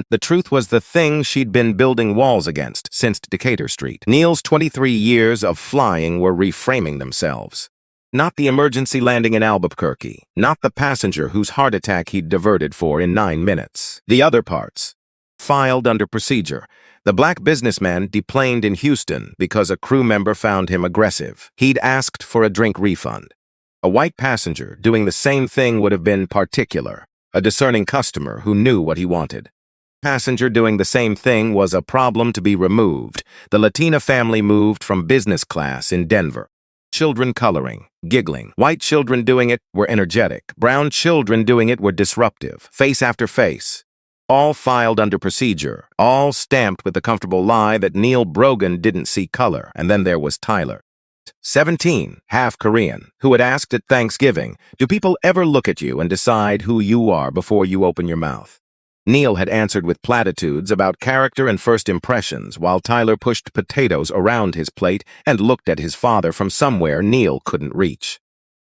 The truth was the thing she'd been building walls against since Decatur Street. Neil's 23 years of flying were reframing themselves. Not the emergency landing in Albuquerque, not the passenger whose heart attack he'd diverted for in 9 minutes. The other parts. Filed under procedure. The black businessman deplaned in Houston because a crew member found him aggressive. He'd asked for a drink refund. A white passenger doing the same thing would have been particular, a discerning customer who knew what he wanted. Passenger doing the same thing was a problem to be removed. The Latina family moved from business class in Denver. Children coloring, giggling. White children doing it were energetic. Brown children doing it were disruptive, face after face. All filed under procedure, all stamped with the comfortable lie that Neil Brogan didn't see color. And then there was Tyler, 17, half Korean, who had asked at Thanksgiving, "Do people ever look at you and decide who you are before you open your mouth?" Neil had answered with platitudes about character and first impressions, while Tyler pushed potatoes around his plate and looked at his father from somewhere Neil couldn't reach.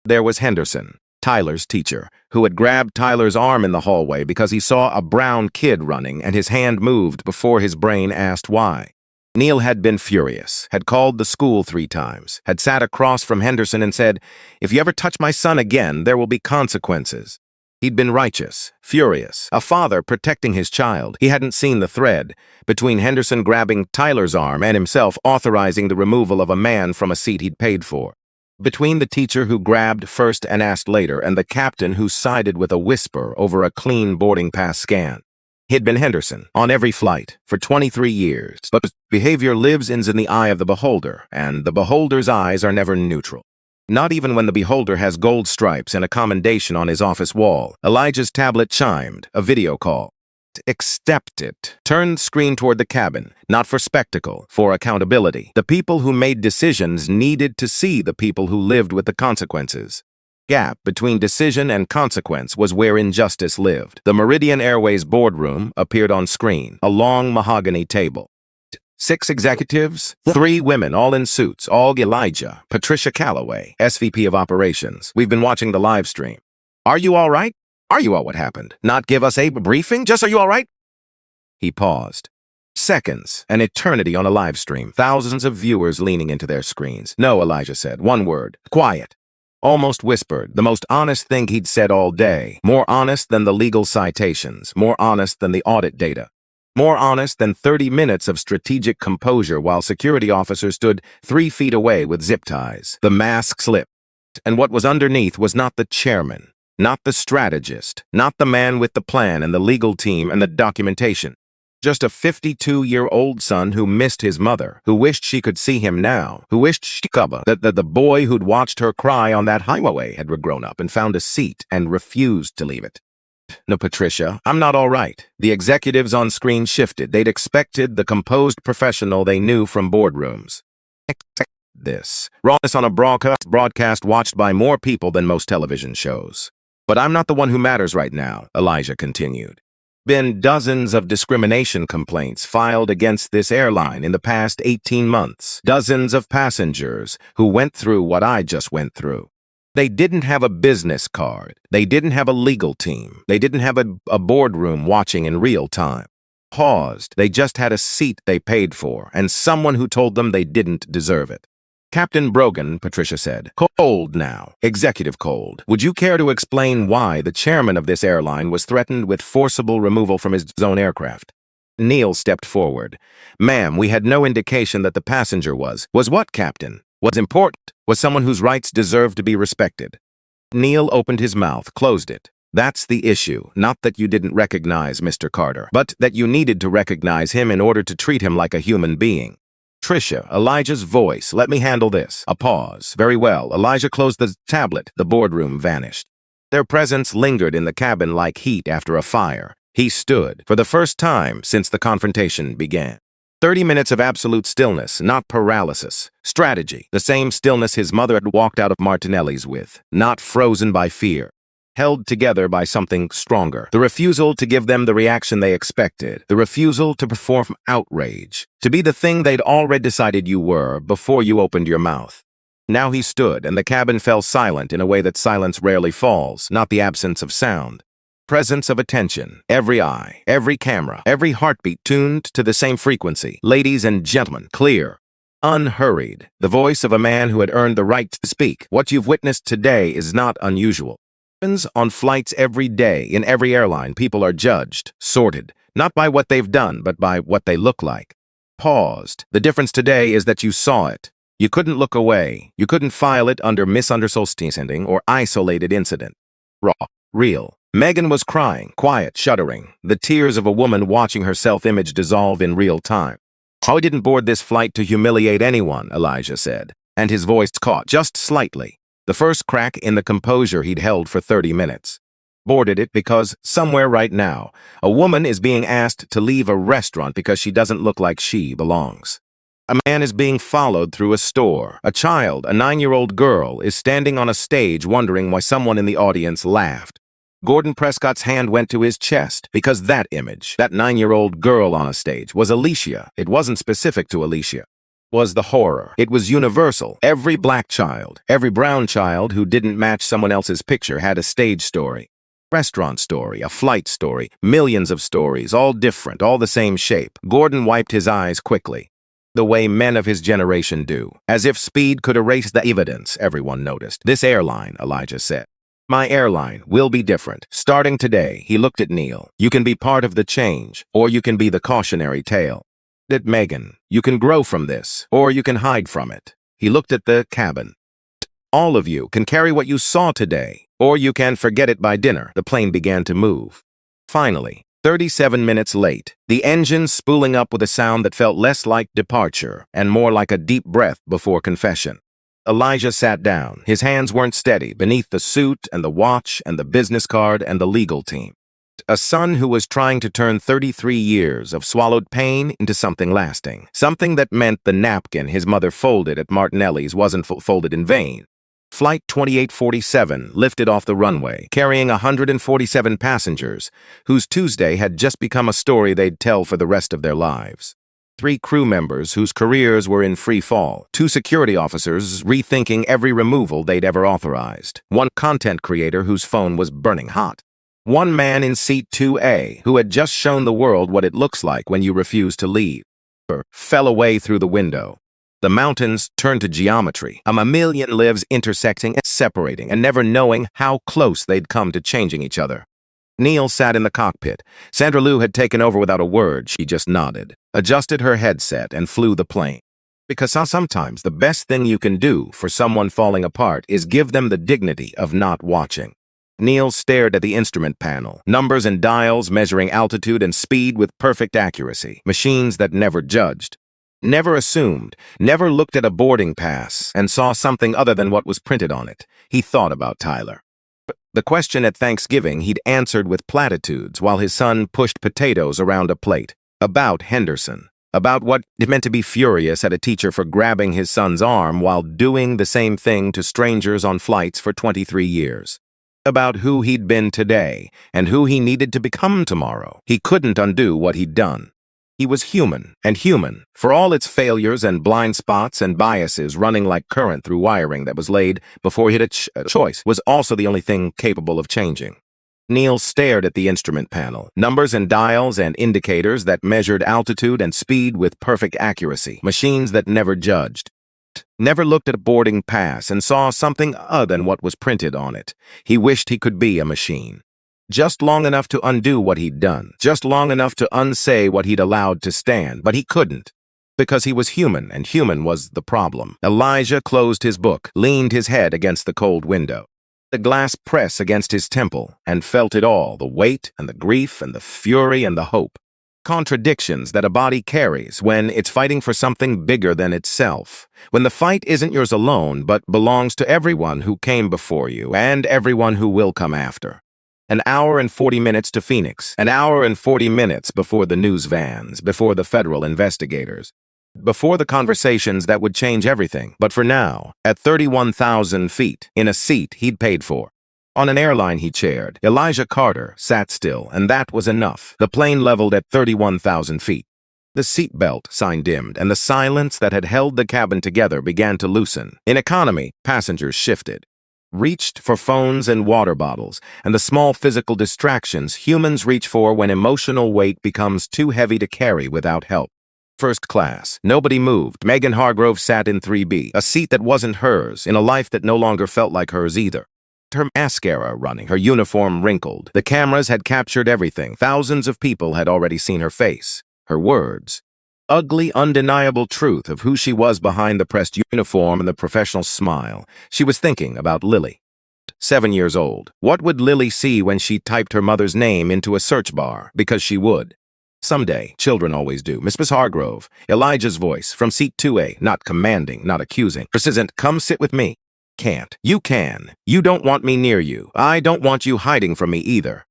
There was Henderson, Tyler's teacher, who had grabbed Tyler's arm in the hallway because he saw a brown kid running and his hand moved before his brain asked why. Neil had been furious, had called the school 3 times, had sat across from Henderson and said, "If you ever touch my son again, there will be consequences." He'd been righteous, furious, a father protecting his child. He hadn't seen the thread between Henderson grabbing Tyler's arm and himself authorizing the removal of a man from a seat he'd paid for. Between the teacher who grabbed first and asked later and the captain who sided with a whisper over a clean boarding pass scan. He'd been Henderson on every flight for 23 years, but behavior lives in the eye of the beholder, and the beholder's eyes are never neutral. Not even when the beholder has gold stripes and a commendation on his office wall. Elijah's tablet chimed, a video call. Accept it. Turned screen toward the cabin, not for spectacle, for accountability. The people who made decisions needed to see the people who lived with the consequences. Gap between decision and consequence was where injustice lived. The Meridian Airways boardroom appeared on screen, a long mahogany table. 6 executives, 3 women, all in suits, all Elijah, Patricia Calloway, SVP of Operations. We've been watching the live stream. Are you all right? Are you all what happened? Not give us a briefing? Just are you all right? He paused. Seconds, an eternity on a live stream. Thousands of viewers leaning into their screens. No, Elijah said. One word. Quiet. Almost whispered, the most honest thing he'd said all day. More honest than the legal citations. More honest than the audit data. More honest than 30 minutes of strategic composure while security officers stood 3 feet away with zip ties. The mask slipped, and what was underneath was not the chairman, not the strategist, not the man with the plan and the legal team and the documentation. Just a 52-year-old son who missed his mother, who wished she could see him now, who wished that the boy who'd watched her cry on that highway had grown up and found a seat and refused to leave it. No, Patricia, I'm not all right. The executives on screen shifted. They'd expected the composed professional they knew from boardrooms. This. Rawness on a broadcast watched by more people than most television shows. But I'm not the one who matters right now, Elijah continued. Been dozens of discrimination complaints filed against this airline in the past 18 months. Dozens of passengers who went through what I just went through. They didn't have a business card. They didn't have a legal team. They didn't have a boardroom watching in real time. Paused. They just had a seat they paid for and someone who told them they didn't deserve it. Captain Brogan, Patricia said. Cold now. Executive cold. Would you care to explain why the chairman of this airline was threatened with forcible removal from his own aircraft? Neil stepped forward. Ma'am, we had no indication that the passenger was. Was what, Captain? Was important. Was someone whose rights deserved to be respected. Neil opened his mouth, closed it. That's the issue. Not that you didn't recognize Mr. Carter, but that you needed to recognize him in order to treat him like a human being. Tricia, Elijah's voice. Let me handle this. A pause. Very well. Elijah closed the tablet. The boardroom vanished. Their presence lingered in the cabin like heat after a fire. He stood, for the first time since the confrontation began. 30 minutes of absolute stillness, not paralysis. Strategy, the same stillness his mother had walked out of Martinelli's with, not frozen by fear. Held together by something stronger. The refusal to give them the reaction they expected. The refusal to perform outrage. To be the thing they'd already decided you were before you opened your mouth. Now he stood, and the cabin fell silent in a way that silence rarely falls, not the absence of sound. Presence of attention. Every eye, every camera, every heartbeat tuned to the same frequency. Ladies and gentlemen, clear. Unhurried. The voice of a man who had earned the right to speak. What you've witnessed today is not unusual. On flights every day, in every airline, people are judged, sorted, not by what they've done, but by what they look like. Paused. The difference today is that you saw it. You couldn't look away. You couldn't file it under misunderstanding or isolated incident. Raw. Real. Megan was crying, quiet, shuddering, the tears of a woman watching her self-image dissolve in real time. I didn't board this flight to humiliate anyone, Elijah said, and his voice caught just slightly. The first crack in the composure he'd held for 30 minutes. Boarded it because, somewhere right now, a woman is being asked to leave a restaurant because she doesn't look like she belongs. A man is being followed through a store. A child, a 9-year-old girl, is standing on a stage wondering why someone in the audience laughed. Gordon Prescott's hand went to his chest because that image, that 9-year-old girl on a stage, was Alicia. It wasn't specific to Alicia. Was the horror. It was universal. Every black child, every brown child who didn't match someone else's picture had a stage story. Restaurant story, a flight story, millions of stories, all different, all the same shape. Gordon wiped his eyes quickly. The way men of his generation do. As if speed could erase the evidence, everyone noticed. This airline, Elijah said. My airline will be different. Starting today, he looked at Neil. You can be part of the change, or you can be the cautionary tale. At Megan, you can grow from this, or you can hide from it. He looked at the cabin. All of you can carry what you saw today, or you can forget it by dinner. The plane began to move. Finally, 37 minutes late, the engine spooling up with a sound that felt less like departure and more like a deep breath before confession. Elijah sat down. His hands weren't steady beneath the suit and the watch and the business card and the legal team. A son who was trying to turn 33 years of swallowed pain into something lasting. Something that meant the napkin his mother folded at Martinelli's wasn't folded in vain. Flight 2847 lifted off the runway, carrying 147 passengers, whose Tuesday had just become a story they'd tell for the rest of their lives. 3 crew members whose careers were in free fall. 2 security officers rethinking every removal they'd ever authorized. 1 content creator whose phone was burning hot. 1 man in seat 2A who had just shown the world what it looks like when you refuse to leave. Fell away through the window. The mountains turned to geometry, a million lives intersecting and separating and never knowing how close they'd come to changing each other. Neil sat in the cockpit. Sandra Lou had taken over without a word. She just nodded, adjusted her headset, and flew the plane. Because sometimes the best thing you can do for someone falling apart is give them the dignity of not watching. Neil stared at the instrument panel, numbers and dials measuring altitude and speed with perfect accuracy, machines that never judged, never assumed, never looked at a boarding pass and saw something other than what was printed on it. He thought about Tyler. The question at Thanksgiving he'd answered with platitudes while his son pushed potatoes around a plate. About Henderson. About what it meant to be furious at a teacher for grabbing his son's arm while doing the same thing to strangers on flights for 23 years. About who he'd been today and who he needed to become tomorrow. He couldn't undo what he'd done. He was human, and human, for all its failures and blind spots and biases running like current through wiring that was laid before he had a choice, was also the only thing capable of changing. Neil stared at the instrument panel, numbers and dials and indicators that measured altitude and speed with perfect accuracy, machines that never judged. Never looked at a boarding pass and saw something other than what was printed on it. He wished he could be a machine. Just long enough to undo what he'd done, just long enough to unsay what he'd allowed to stand, but he couldn't, because he was human, and human was the problem. Elijah closed his book, leaned his head against the cold window, the glass press against his temple, and felt it all, the weight and the grief and the fury and the hope. Contradictions that a body carries when it's fighting for something bigger than itself, when the fight isn't yours alone, but belongs to everyone who came before you and everyone who will come after. An hour and 40 minutes to Phoenix. An hour and 40 minutes before the news vans, before the federal investigators. Before the conversations that would change everything. But for now, at 31,000 feet, in a seat he'd paid for. On an airline he chaired, Elijah Carter sat still, and that was enough. The plane leveled at 31,000 feet. The seatbelt sign dimmed, and the silence that had held the cabin together began to loosen. In economy, passengers shifted. Reached for phones and water bottles, and the small physical distractions humans reach for when emotional weight becomes too heavy to carry without help. First class. Nobody moved. Megan Hargrove sat in 3B, a seat that wasn't hers, in a life that no longer felt like hers either. Her mascara running, her uniform wrinkled. The cameras had captured everything. Thousands of people had already seen her face. Her words. Ugly, undeniable truth of who she was behind the pressed uniform and the professional smile. She was thinking about Lily. 7 years old. What would Lily see when she typed her mother's name into a search bar? Because she would. Someday, children always do. Miss Hargrove, Elijah's voice, from seat 2A, not commanding, not accusing. Persistent, come sit with me. Can't. You can. You don't want me near you. I don't want you hiding from me either.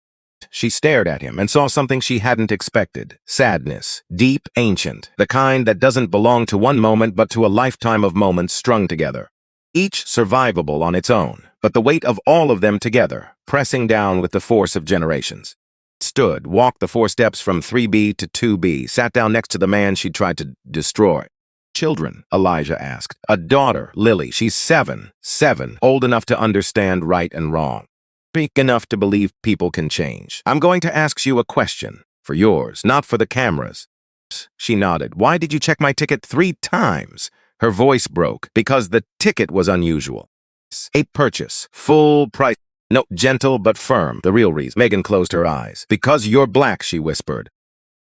She stared at him and saw something she hadn't expected. Sadness. Deep, ancient. The kind that doesn't belong to one moment but to a lifetime of moments strung together. Each survivable on its own, but the weight of all of them together, pressing down with the force of generations. Stood, walked the 4 steps from 3B to 2B, sat down next to the man she'd tried to destroy. Children, Elijah asked. A daughter, Lily. She's 7, old enough to understand right and wrong. Big enough to believe people can change. I'm going to ask you a question. For yours, not for the cameras. She nodded. Why did you check my ticket 3 times? Her voice broke, because the ticket was unusual. A purchase, full price. No, gentle but firm. The real reason. Megan closed her eyes. Because you're black, she whispered.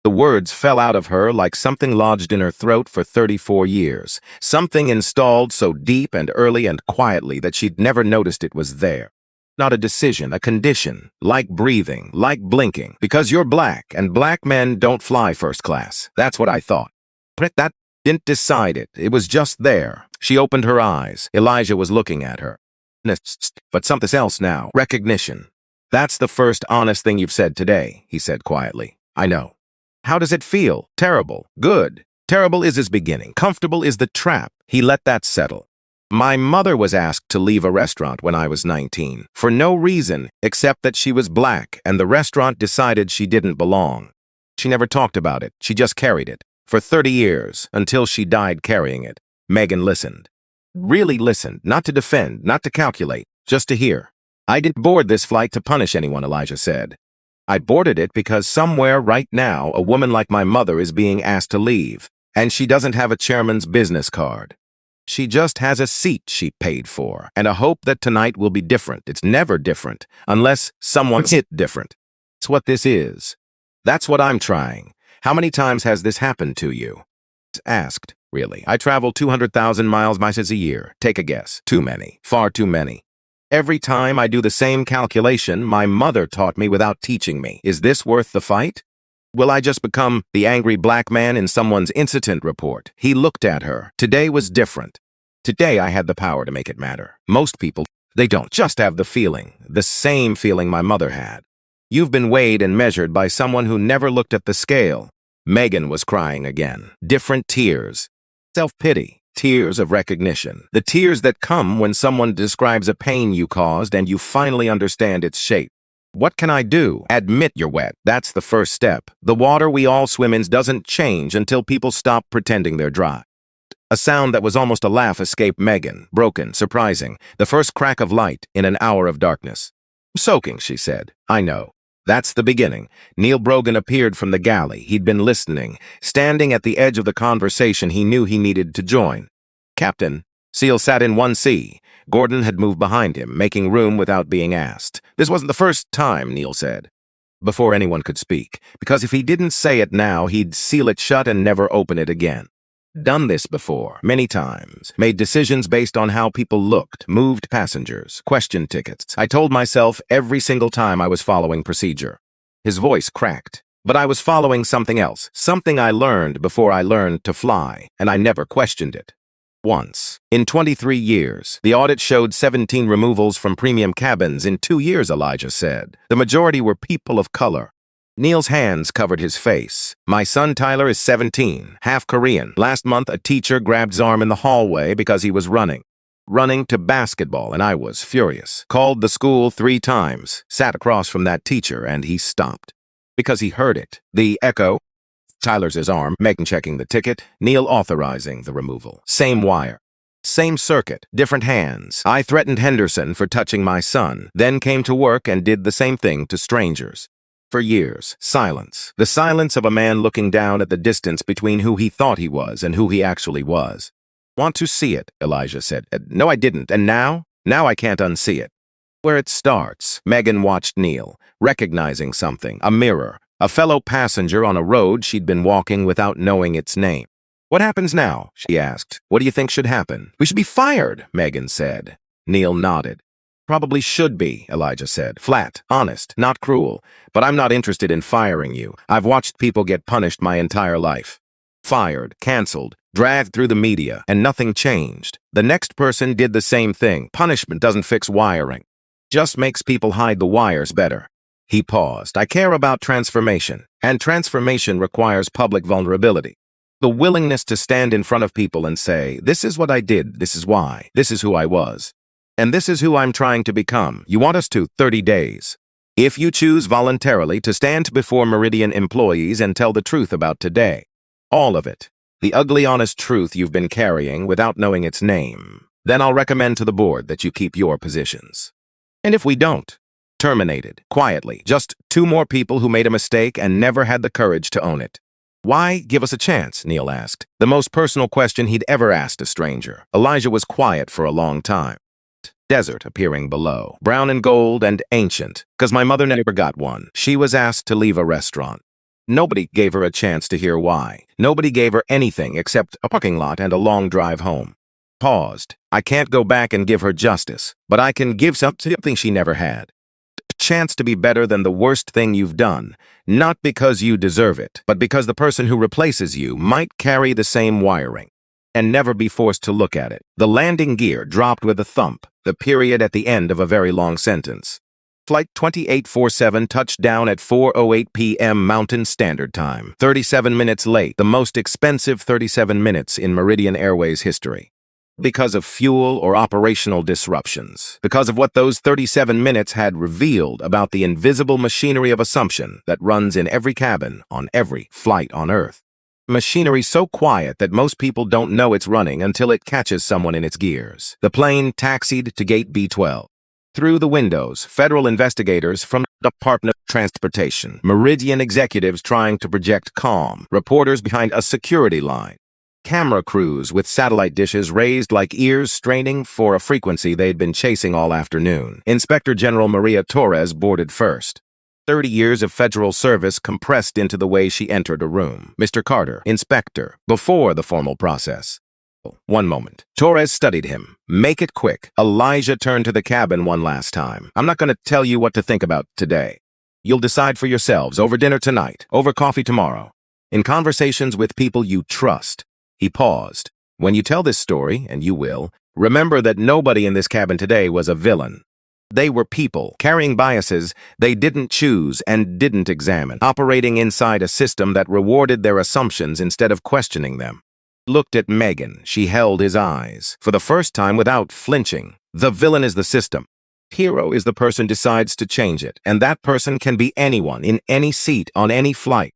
The words fell out of her like something lodged in her throat for 34 years. Something installed so deep and early and quietly that she'd never noticed it was there. Not a decision, a condition. Like breathing, like blinking. Because you're black, and black men don't fly first class. That's what I thought. But that didn't decide it. It was just there. She opened her eyes. Elijah was looking at her. But something else now. Recognition. That's the first honest thing you've said today, he said quietly. I know. How does it feel? Terrible. Good. Terrible is his beginning. Comfortable is the trap. He let that settle. My mother was asked to leave a restaurant when I was 19, for no reason except that she was black and the restaurant decided she didn't belong. She never talked about it. She just carried it. For 30 years, until she died carrying it. Megan listened. Really listened, not to defend, not to calculate, just to hear. I didn't board this flight to punish anyone, Elijah said. I boarded it because somewhere right now a woman like my mother is being asked to leave, and she doesn't have a chairman's business card. She just has a seat she paid for, and a hope that tonight will be different. It's never different, unless someone's hit different. It's what this is. That's what I'm trying. How many times has this happened to you? Asked, really. I travel 200,000 miles a year. Take a guess. Too many. Far too many. Every time I do the same calculation my mother taught me without teaching me. Is this worth the fight? Will I just become the angry black man in someone's incident report? He looked at her. Today was different. Today I had the power to make it matter. Most people, they don't just have the feeling, the same feeling my mother had. You've been weighed and measured by someone who never looked at the scale. Megan was crying again. Different tears. Self-pity. Tears of recognition. The tears that come when someone describes a pain you caused and you finally understand its shape. What can I do? Admit you're wet. That's the first step. The water we all swim in doesn't change until people stop pretending they're dry. A sound that was almost a laugh escaped Megan, broken, surprising, the first crack of light in an hour of darkness. Soaking, she said. I know. That's the beginning. Neil Brogan appeared from the galley. He'd been listening. Standing at the edge of the conversation he knew he needed to join. Captain. Seal sat in 1C. Gordon had moved behind him, making room without being asked. This wasn't the first time, Neil said. Before anyone could speak, because if he didn't say it now, he'd seal it shut and never open it again. Done this before, many times. Made decisions based on how people looked, moved passengers, questioned tickets. I told myself every single time I was following procedure. His voice cracked. But I was following something else, something I learned before I learned to fly, and I never questioned it. once. In 23 years, the audit showed 17 removals from premium cabins in 2 years, Elijah said. The majority were people of color. Neil's hands covered his face. My son Tyler is 17, half Korean. Last month, a teacher grabbed his arm in the hallway because he was running to basketball, and I was furious. Called the school 3 times, sat across from that teacher, and he stopped. Because he heard it. The echo. Tyler's his arm, Megan checking the ticket, Neil authorizing the removal. Same wire. Same circuit, different hands. I threatened Henderson for touching my son, then came to work and did the same thing to strangers. For years, silence. The silence of a man looking down at the distance between who he thought he was and who he actually was. Want to see it, Elijah said. No, I didn't. And now? Now I can't unsee it. Where it starts, Megan watched Neil, recognizing something, a mirror, a fellow passenger on a road she'd been walking without knowing its name. What happens now? She asked. What do you think should happen? We should be fired, Megan said. Neil nodded. Probably should be, Elijah said. Flat, honest, not cruel. But I'm not interested in firing you. I've watched people get punished my entire life. Fired, canceled, dragged through the media, and nothing changed. The next person did the same thing. Punishment doesn't fix wiring. Just makes people hide the wires better. He paused. I care about transformation, and transformation requires public vulnerability. The willingness to stand in front of people and say, this is what I did, this is why, this is who I was. And this is who I'm trying to become. You want us to 30 days. If you choose voluntarily to stand before Meridian employees and tell the truth about today. All of it. The ugly, honest truth you've been carrying without knowing its name. Then I'll recommend to the board that you keep your positions. And if we don't, terminated, quietly, just 2 more people who made a mistake and never had the courage to own it. Why give us a chance? Neil asked. The most personal question he'd ever asked a stranger. Elijah was quiet for a long time. Desert appearing below, brown and gold and ancient, because my mother never got one. She was asked to leave a restaurant. Nobody gave her a chance to hear why. Nobody gave her anything except a parking lot and a long drive home. Paused. I can't go back and give her justice, but I can give something she never had. A chance to be better than the worst thing you've done, not because you deserve it, but because the person who replaces you might carry the same wiring and never be forced to look at it. The landing gear dropped with a thump, the period at the end of a very long sentence. Flight 2847 touched down at 4:08 p.m. Mountain Standard Time. 37 minutes late, the most expensive 37 minutes in Meridian Airways history. Because of fuel or operational disruptions. Because of what those 37 minutes had revealed about the invisible machinery of assumption that runs in every cabin on every flight on Earth. Machinery so quiet that most people don't know it's running until it catches someone in its gears. The plane taxied to Gate B12. Through the windows, federal investigators from the Department of Transportation, Meridian executives trying to project calm, reporters behind a security line, camera crews with satellite dishes raised like ears straining for a frequency they'd been chasing all afternoon. Inspector General Maria Torres boarded first. 30 years of federal service compressed into the way she entered a room. Mr. Carter, inspector, before the formal process. One moment. Torres studied him. Make it quick. Elijah turned to the cabin one last time. I'm not going to tell you what to think about today. You'll decide for yourselves over dinner tonight, over coffee tomorrow, in conversations with people you trust. He paused. When you tell this story, and you will, remember that nobody in this cabin today was a villain. They were people, carrying biases they didn't choose and didn't examine, operating inside a system that rewarded their assumptions instead of questioning them. Looked at Megan. She held his eyes. For the first time without flinching. The villain is the system. Hero is the person decides to change it, and that person can be anyone, in any seat, on any flight.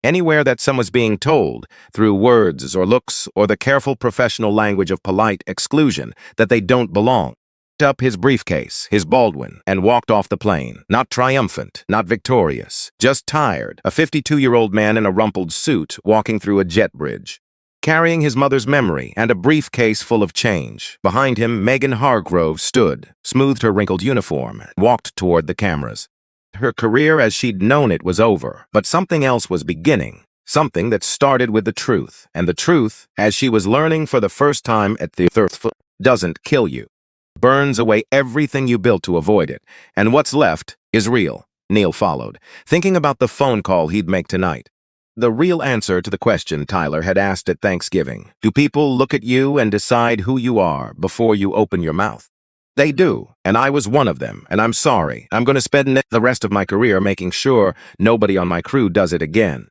Anywhere that someone's being told, through words or looks or the careful professional language of polite exclusion, that they don't belong. Up his briefcase, his Baldwin, and walked off the plane. Not triumphant, not victorious, just tired, a 52-year-old man in a rumpled suit walking through a jet bridge. Carrying his mother's memory and a briefcase full of change. Behind him, Megan Hargrove stood, smoothed her wrinkled uniform, walked toward the cameras. Her career as she'd known it was over, but something else was beginning. Something that started with the truth. And the truth, as she was learning for the first time at the Earth, doesn't kill you. Burns away everything you built to avoid it. And what's left is real. Neil followed, thinking about the phone call he'd make tonight. The real answer to the question Tyler had asked at Thanksgiving. Do people look at you and decide who you are before you open your mouth? They do, and I was one of them, and I'm sorry. I'm going to spend the rest of my career making sure nobody on my crew does it again.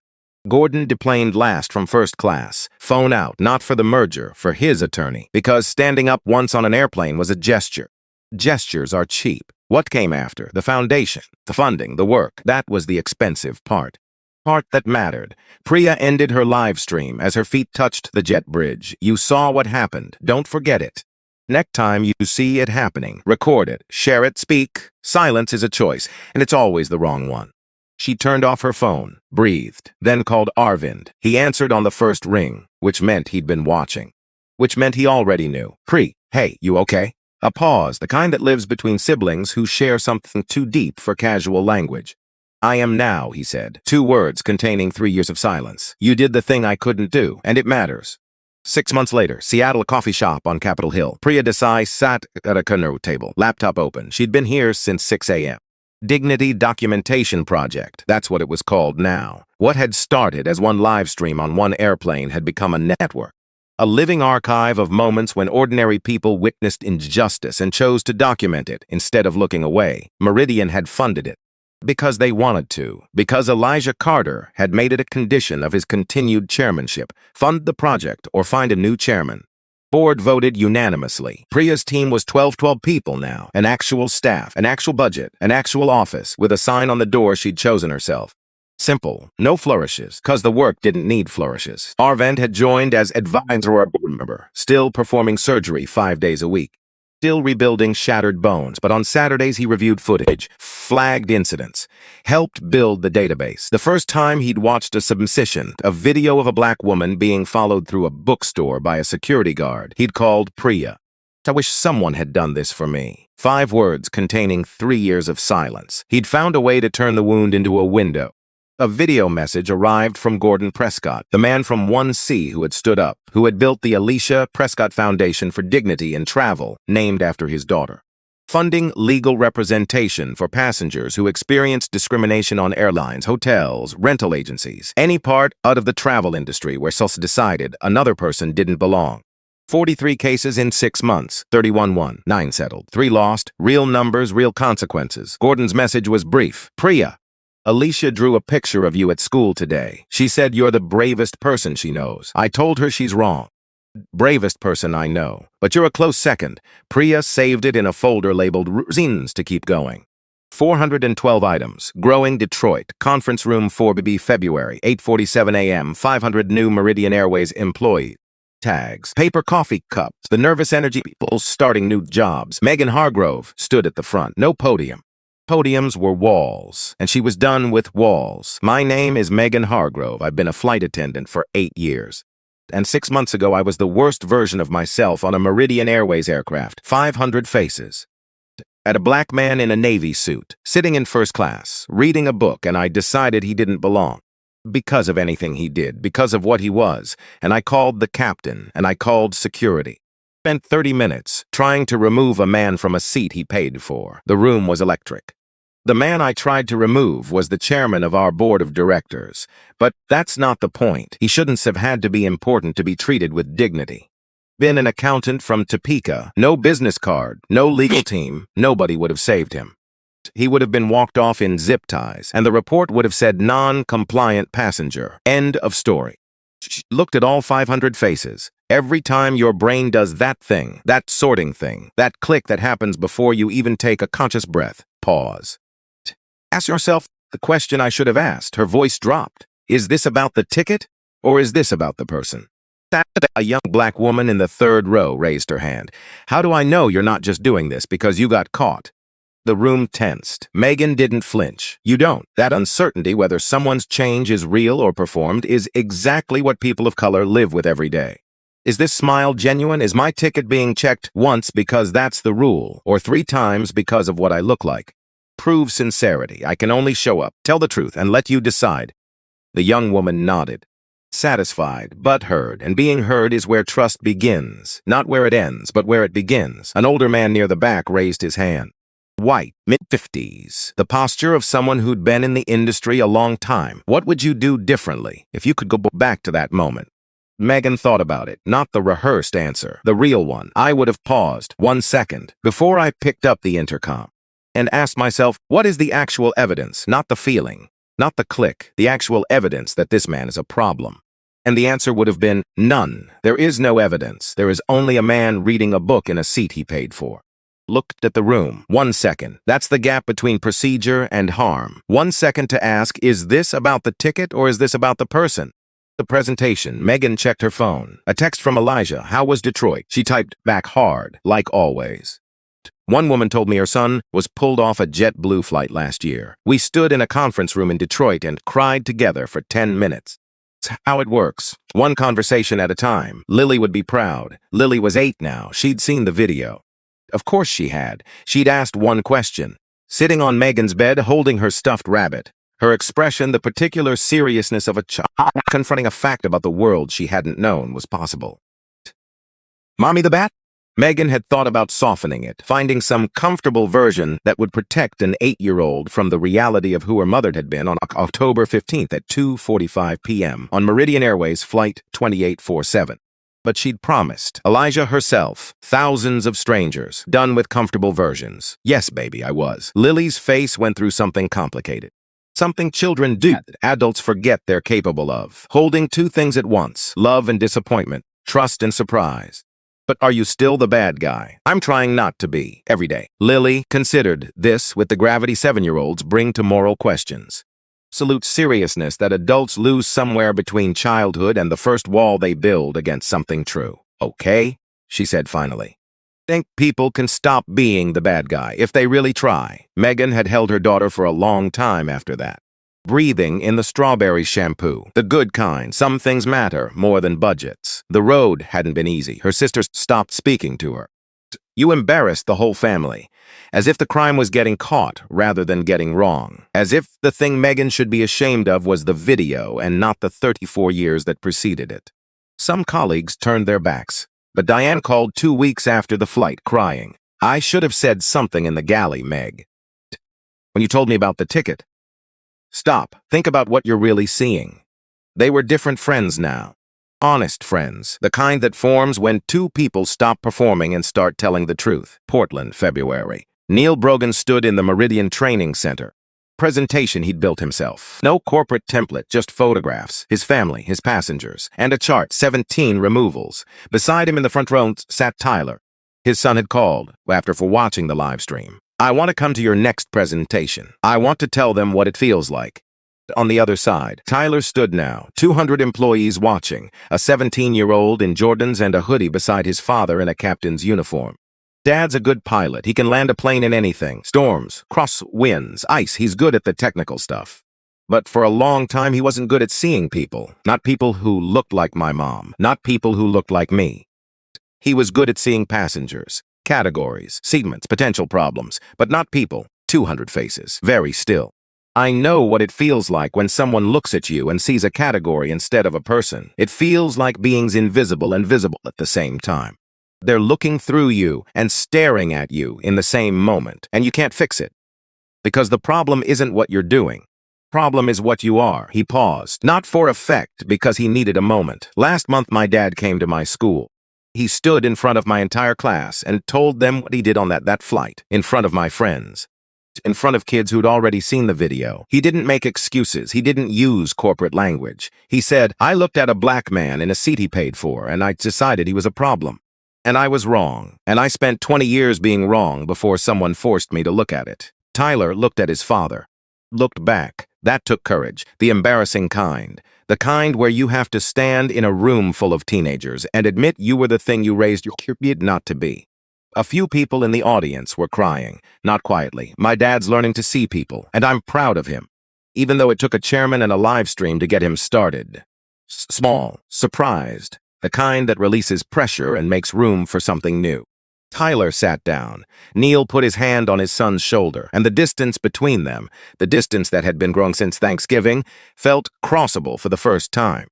Gordon deplaned last from first class. Phone out, not for the merger, for his attorney, because standing up once on an airplane was a gesture. Gestures are cheap. What came after? The foundation, the funding, the work. That was the expensive part. Part that mattered. Priya ended her live stream as her feet touched the jet bridge. You saw what happened. Don't forget it. Next time you see it happening, record it, share it, speak. Silence is a choice, and it's always the wrong one. She turned off her phone, breathed, then called Arvind. He answered on the first ring, which meant he'd been watching. Which meant he already knew. Hey, you okay? A pause, the kind that lives between siblings who share something too deep for casual language. I am now, he said. 2 words containing 3 years of silence. You did the thing I couldn't do, and it matters. 6 months later, Seattle, a coffee shop on Capitol Hill. Priya Desai sat at a corner table, laptop open. She'd been here since 6 a.m. Dignity Documentation Project, that's what it was called now. What had started as one live stream on one airplane had become a network. A living archive of moments when ordinary people witnessed injustice and chose to document it instead of looking away. Meridian had funded it. Because they wanted to. Because Elijah Carter had made it a condition of his continued chairmanship. Fund the project or find a new chairman. Board voted unanimously. Priya's team was 12 people now. An actual staff, an actual budget, an actual office, with a sign on the door she'd chosen herself. Simple. No flourishes, cause the work didn't need flourishes. Arvind had joined as advisor or board member, still performing surgery 5 days a week. Still rebuilding shattered bones, but on Saturdays he reviewed footage, flagged incidents, helped build the database. The first time he'd watched a submission, a video of a black woman being followed through a bookstore by a security guard, he'd called Priya. I wish someone had done this for me. 5 words containing 3 years of silence. He'd found a way to turn the wound into a window. A video message arrived from Gordon Prescott, the man from 1C who had stood up, who had built the Alicia Prescott Foundation for Dignity in Travel, named after his daughter. Funding legal representation for passengers who experienced discrimination on airlines, hotels, rental agencies, any part out of the travel industry where SOS decided another person didn't belong. 43 cases in 6 months, 31 won, 9 settled, 3 lost, real numbers, real consequences. Gordon's message was brief. Priya. Alicia drew a picture of you at school today. She said you're the bravest person she knows. I told her she's wrong. Bravest person I know. But you're a close second. Priya saved it in a folder labeled Zines to keep going. 412 items. Growing Detroit. Conference room 4BB February, 8:47 a.m. 500 new Meridian Airways employees. Tags. Paper coffee cups. The nervous energy people starting new jobs. Megan Hargrove stood at the front. No podium. Podiums were walls, and she was done with walls. My name is Megan Hargrove. I've been a flight attendant for 8 years. And 6 months ago, I was the worst version of myself on a Meridian Airways aircraft. 500 faces. At a black man in a Navy suit, sitting in first class, reading a book, and I decided he didn't belong. Because of anything he did, because of what he was. And I called the captain, and I called security. Spent 30 minutes trying to remove a man from a seat he paid for. The room was electric. The man I tried to remove was the chairman of our board of directors. But that's not the point. He shouldn't have had to be important to be treated with dignity. Been an accountant from Topeka, no business card, no legal team, nobody would have saved him. He would have been walked off in zip ties, and the report would have said non-compliant passenger. End of story. She looked at all 500 faces. Every time your brain does that thing, that sorting thing, that click that happens before you even take a conscious breath, pause. Ask yourself the question I should have asked. Her voice dropped. Is this about the ticket, or is this about the person? A young black woman in the 3rd row raised her hand. How do I know you're not just doing this because you got caught? The room tensed. Megan didn't flinch. You don't. That uncertainty whether someone's change is real or performed is exactly what people of color live with every day. Is this smile genuine? Is my ticket being checked once because that's the rule, or 3 times because of what I look like? Prove sincerity. I can only show up, tell the truth, and let you decide. The young woman nodded. Satisfied, but heard, and being heard is where trust begins. Not where it ends, but where it begins. An older man near the back raised his hand. white, mid-50s, the posture of someone who'd been in the industry a long time. What would you do differently if you could go back to that moment? Megan thought about it, not the rehearsed answer, the real one. I would have paused 1 second before I picked up the intercom and asked myself, what is the actual evidence, not the feeling, not the click, the actual evidence that this man is a problem? And the answer would have been none. There is no evidence. There is only a man reading a book in a seat he paid for. Looked at the room. 1 second. That's the gap between procedure and harm. 1 second to ask, is this about the ticket or is this about the person? The presentation. Megan checked her phone. A text from Elijah. How was Detroit? She typed back hard, like always. One woman told me her son was pulled off a JetBlue flight last year. We stood in a conference room in Detroit and cried together for 10 minutes. It's how it works. One conversation at a time. Lily would be proud. Lily was 8 now. She'd seen the video. Of course she had. She'd asked one question. Sitting on Megan's bed, holding her stuffed rabbit. Her expression, the particular seriousness of a child confronting a fact about the world she hadn't known was possible. Mommy the Bat? Megan had thought about softening it, finding some comfortable version that would protect an 8-year-old from the reality of who her mother had been on October 15th at 2:45 p.m. on Meridian Airways Flight 2847. But she'd promised Elijah herself, thousands of strangers, done with comfortable versions. Yes, baby, I was. Lily's face went through something complicated. Something children do that adults forget they're capable of. Holding two things at once, love and disappointment, trust and surprise. But are you still the bad guy? I'm trying not to be, every day. Lily considered this with the gravity 7-year-olds bring to moral questions. Absolute seriousness that adults lose somewhere between childhood and the first wall they build against something true. Okay, she said finally. Think people can stop being the bad guy if they really try. Megan had held her daughter for a long time after that. Breathing in the strawberry shampoo, the good kind. Some things matter more than budgets. The road hadn't been easy. Her sisters stopped speaking to her. You embarrassed the whole family, as if the crime was getting caught rather than getting wrong, as if the thing Megan should be ashamed of was the video and not the 34 years that preceded it. Some colleagues turned their backs, but Diane called 2 weeks after the flight, crying, I should have said something in the galley, Meg. When you told me about the ticket. Stop. Think about what you're really seeing. They were different friends now. Honest friends, the kind that forms when two people stop performing and start telling the truth. Portland, February. Neil Brogan stood in the Meridian Training Center. Presentation he'd built himself. No corporate template, just photographs, his family, his passengers, and a chart, 17 removals. Beside him in the front row sat Tyler. His son had called after watching the live stream. I want to come to your next presentation. I want to tell them what it feels like. On the other side, Tyler stood now, 200 employees watching, a 17-year-old in Jordans and a hoodie beside his father in a captain's uniform. Dad's a good pilot. He can land a plane in anything. Storms, cross winds, ice. He's good at the technical stuff. But for a long time, he wasn't good at seeing people. Not people who looked like my mom. Not people who looked like me. He was good at seeing passengers, categories, segments, potential problems, but not people. 200 faces, very still. I know what it feels like when someone looks at you and sees a category instead of a person. It feels like being's invisible and visible at the same time. They're looking through you and staring at you in the same moment, and you can't fix it. Because the problem isn't what you're doing. Problem is what you are. He paused, not for effect, because he needed a moment. Last month, my dad came to my school. He stood in front of my entire class and told them what he did on that flight, in front of my friends. In front of kids who'd already seen the video. He didn't make excuses. He didn't use corporate language. He said, I looked at a black man in a seat he paid for, and I decided he was a problem. And I was wrong. And I spent 20 years being wrong before someone forced me to look at it. Tyler looked at his father. Looked back. That took courage. The embarrassing kind. The kind where you have to stand in a room full of teenagers and admit you were the thing you raised your kid not to be. A few people in the audience were crying, not quietly. My dad's learning to see people, and I'm proud of him, even though it took a chairman and a live stream to get him started. Small, surprised, the kind that releases pressure and makes room for something new. Tyler sat down. Neil put his hand on his son's shoulder, and the distance between them, the distance that had been growing since Thanksgiving, felt crossable for the first time.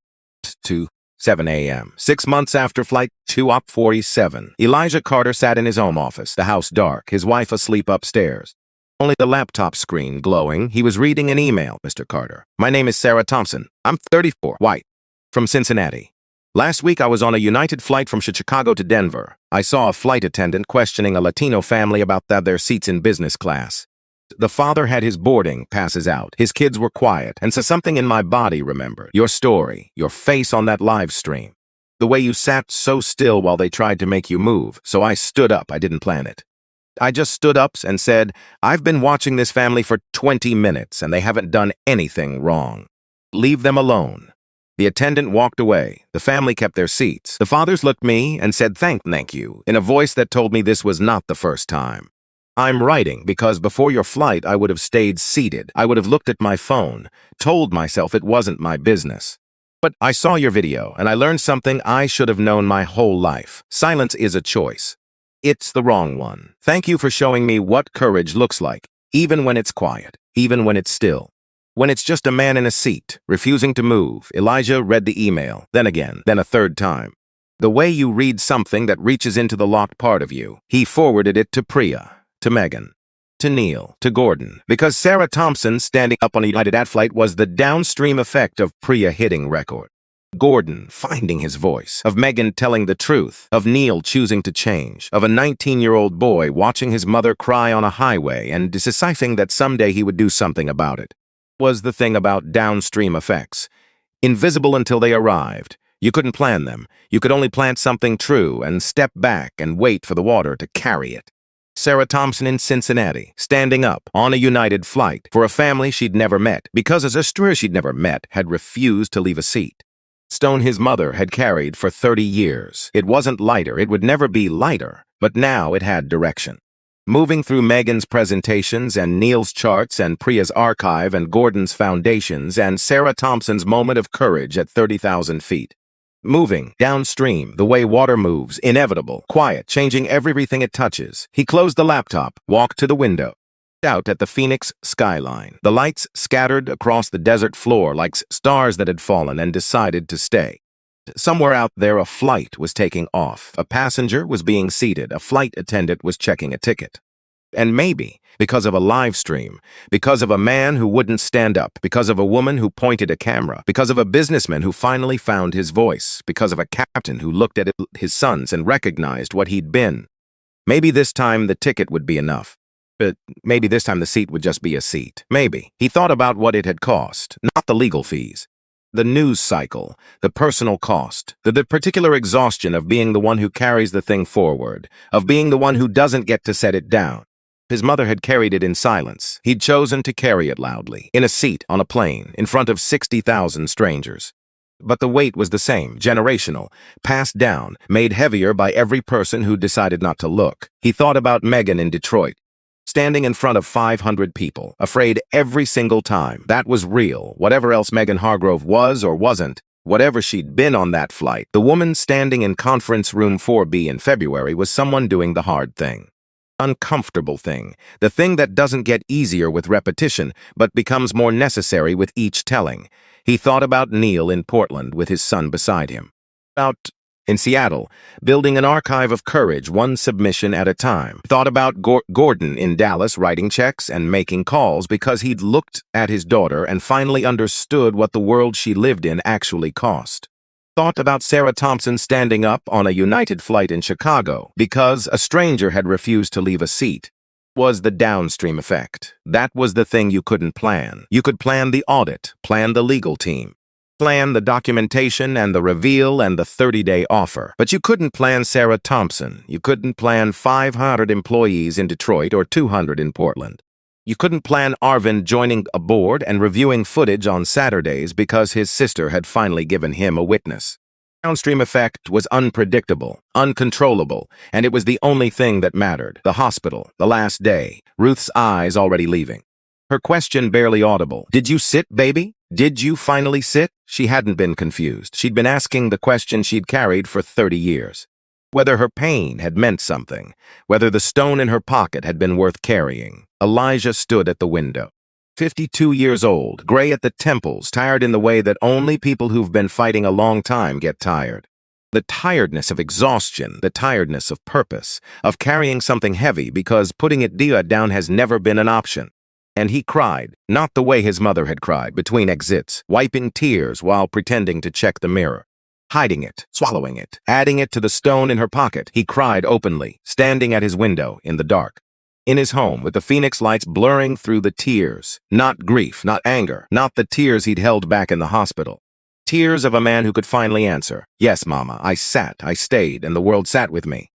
2 7 a.m. 6 months after Flight 2 Op 47, Elijah Carter sat in his home office, the house dark, his wife asleep upstairs. Only the laptop screen glowing. He was reading an email. Mr. Carter, my name is Sarah Thompson. I'm 34, white, from Cincinnati. Last week I was on a United flight from Chicago to Denver. I saw a flight attendant questioning a Latino family about their seats in business class. The father had his boarding passes out. His kids were quiet, and so something in my body remembered. Your story, your face on that live stream. The way you sat so still while they tried to make you move. So I stood up. I didn't plan it. I just stood up and said, I've been watching this family for 20 minutes, and they haven't done anything wrong. Leave them alone. The attendant walked away. The family kept their seats. The fathers looked at me and said thank you, in a voice that told me this was not the first time. I'm writing because before your flight I would have stayed seated. I would have looked at my phone, told myself it wasn't my business. But I saw your video and I learned something I should have known my whole life. Silence is a choice. It's the wrong one. Thank you for showing me what courage looks like, even when it's quiet, even when it's still. When it's just a man in a seat, refusing to move. Elijah read the email, then again, then a third time. The way you read something that reaches into the locked part of you. He forwarded it to Priya, to Megan, to Neil, to Gordon, because Sarah Thompson standing up on a United flight was the downstream effect of Priya hitting record. Gordon finding his voice, of Megan telling the truth, of Neil choosing to change, of a 19-year-old boy watching his mother cry on a highway and deciding that someday he would do something about it. Was the thing about downstream effects. Invisible until they arrived. You couldn't plan them. You could only plant something true and step back and wait for the water to carry it. Sarah Thompson in Cincinnati, standing up on a United flight for a family she'd never met because a sister she'd never met had refused to leave a seat. Stone his mother had carried for 30 years. It wasn't lighter. It would never be lighter, but now it had direction. Moving through Megan's presentations and Neil's charts and Priya's archive and Gordon's foundations and Sarah Thompson's moment of courage at 30,000 feet. Moving downstream, the way water moves, inevitable, quiet, changing everything it touches. He closed the laptop, walked to the window. Out at the Phoenix skyline. The lights scattered across the desert floor like stars that had fallen and decided to stay. Somewhere out there, a flight was taking off. A passenger was being seated. A flight attendant was checking a ticket. And maybe, because of a live stream, because of a man who wouldn't stand up, because of a woman who pointed a camera, because of a businessman who finally found his voice, because of a captain who looked at his sons and recognized what he'd been. Maybe this time the ticket would be enough. But maybe this time the seat would just be a seat. Maybe. He thought about what it had cost, not the legal fees. The news cycle, the personal cost, the particular exhaustion of being the one who carries the thing forward, of being the one who doesn't get to set it down. His mother had carried it in silence. He'd chosen to carry it loudly, in a seat on a plane, in front of 60,000 strangers. But the weight was the same, generational, passed down, made heavier by every person who decided not to look. He thought about Megan in Detroit. Standing in front of 500 people, afraid every single time. That was real. Whatever else Megan Hargrove was or wasn't, whatever she'd been on that flight, the woman standing in conference room 4B in February was someone doing the hard thing. Uncomfortable thing. The thing that doesn't get easier with repetition, but becomes more necessary with each telling. He thought about Neil in Portland with his son beside him. About in Seattle, building an archive of courage, one submission at a time. Thought about Gordon in Dallas writing checks and making calls because he'd looked at his daughter and finally understood what the world she lived in actually cost. Thought about Sarah Thompson standing up on a United flight in Chicago because a stranger had refused to leave a seat. Was the downstream effect. That was the thing you couldn't plan. You could plan the audit, plan the legal team. Plan the documentation and the reveal and the 30-day offer. But you couldn't plan Sarah Thompson. You couldn't plan 500 employees in Detroit or 200 in Portland. You couldn't plan Arvind joining a board and reviewing footage on Saturdays because his sister had finally given him a witness. Downstream effect was unpredictable, uncontrollable, and it was the only thing that mattered. The hospital, the last day, Ruth's eyes already leaving. Her question barely audible. Did you sit, baby? Did you finally sit? She hadn't been confused. She'd been asking the question she'd carried for 30 years. Whether her pain had meant something, whether the stone in her pocket had been worth carrying. Elijah stood at the window. 52 years old, gray at the temples, tired in the way that only people who've been fighting a long time get tired. The tiredness of exhaustion, the tiredness of purpose, of carrying something heavy because putting it down has never been an option. And he cried, not the way his mother had cried, between exits, wiping tears while pretending to check the mirror. Hiding it, swallowing it, adding it to the stone in her pocket, he cried openly, standing at his window in the dark. In his home, with the phoenix lights blurring through the tears. Not grief, not anger, not the tears he'd held back in the hospital. Tears of a man who could finally answer, yes, Mama, I stayed, and the world sat with me.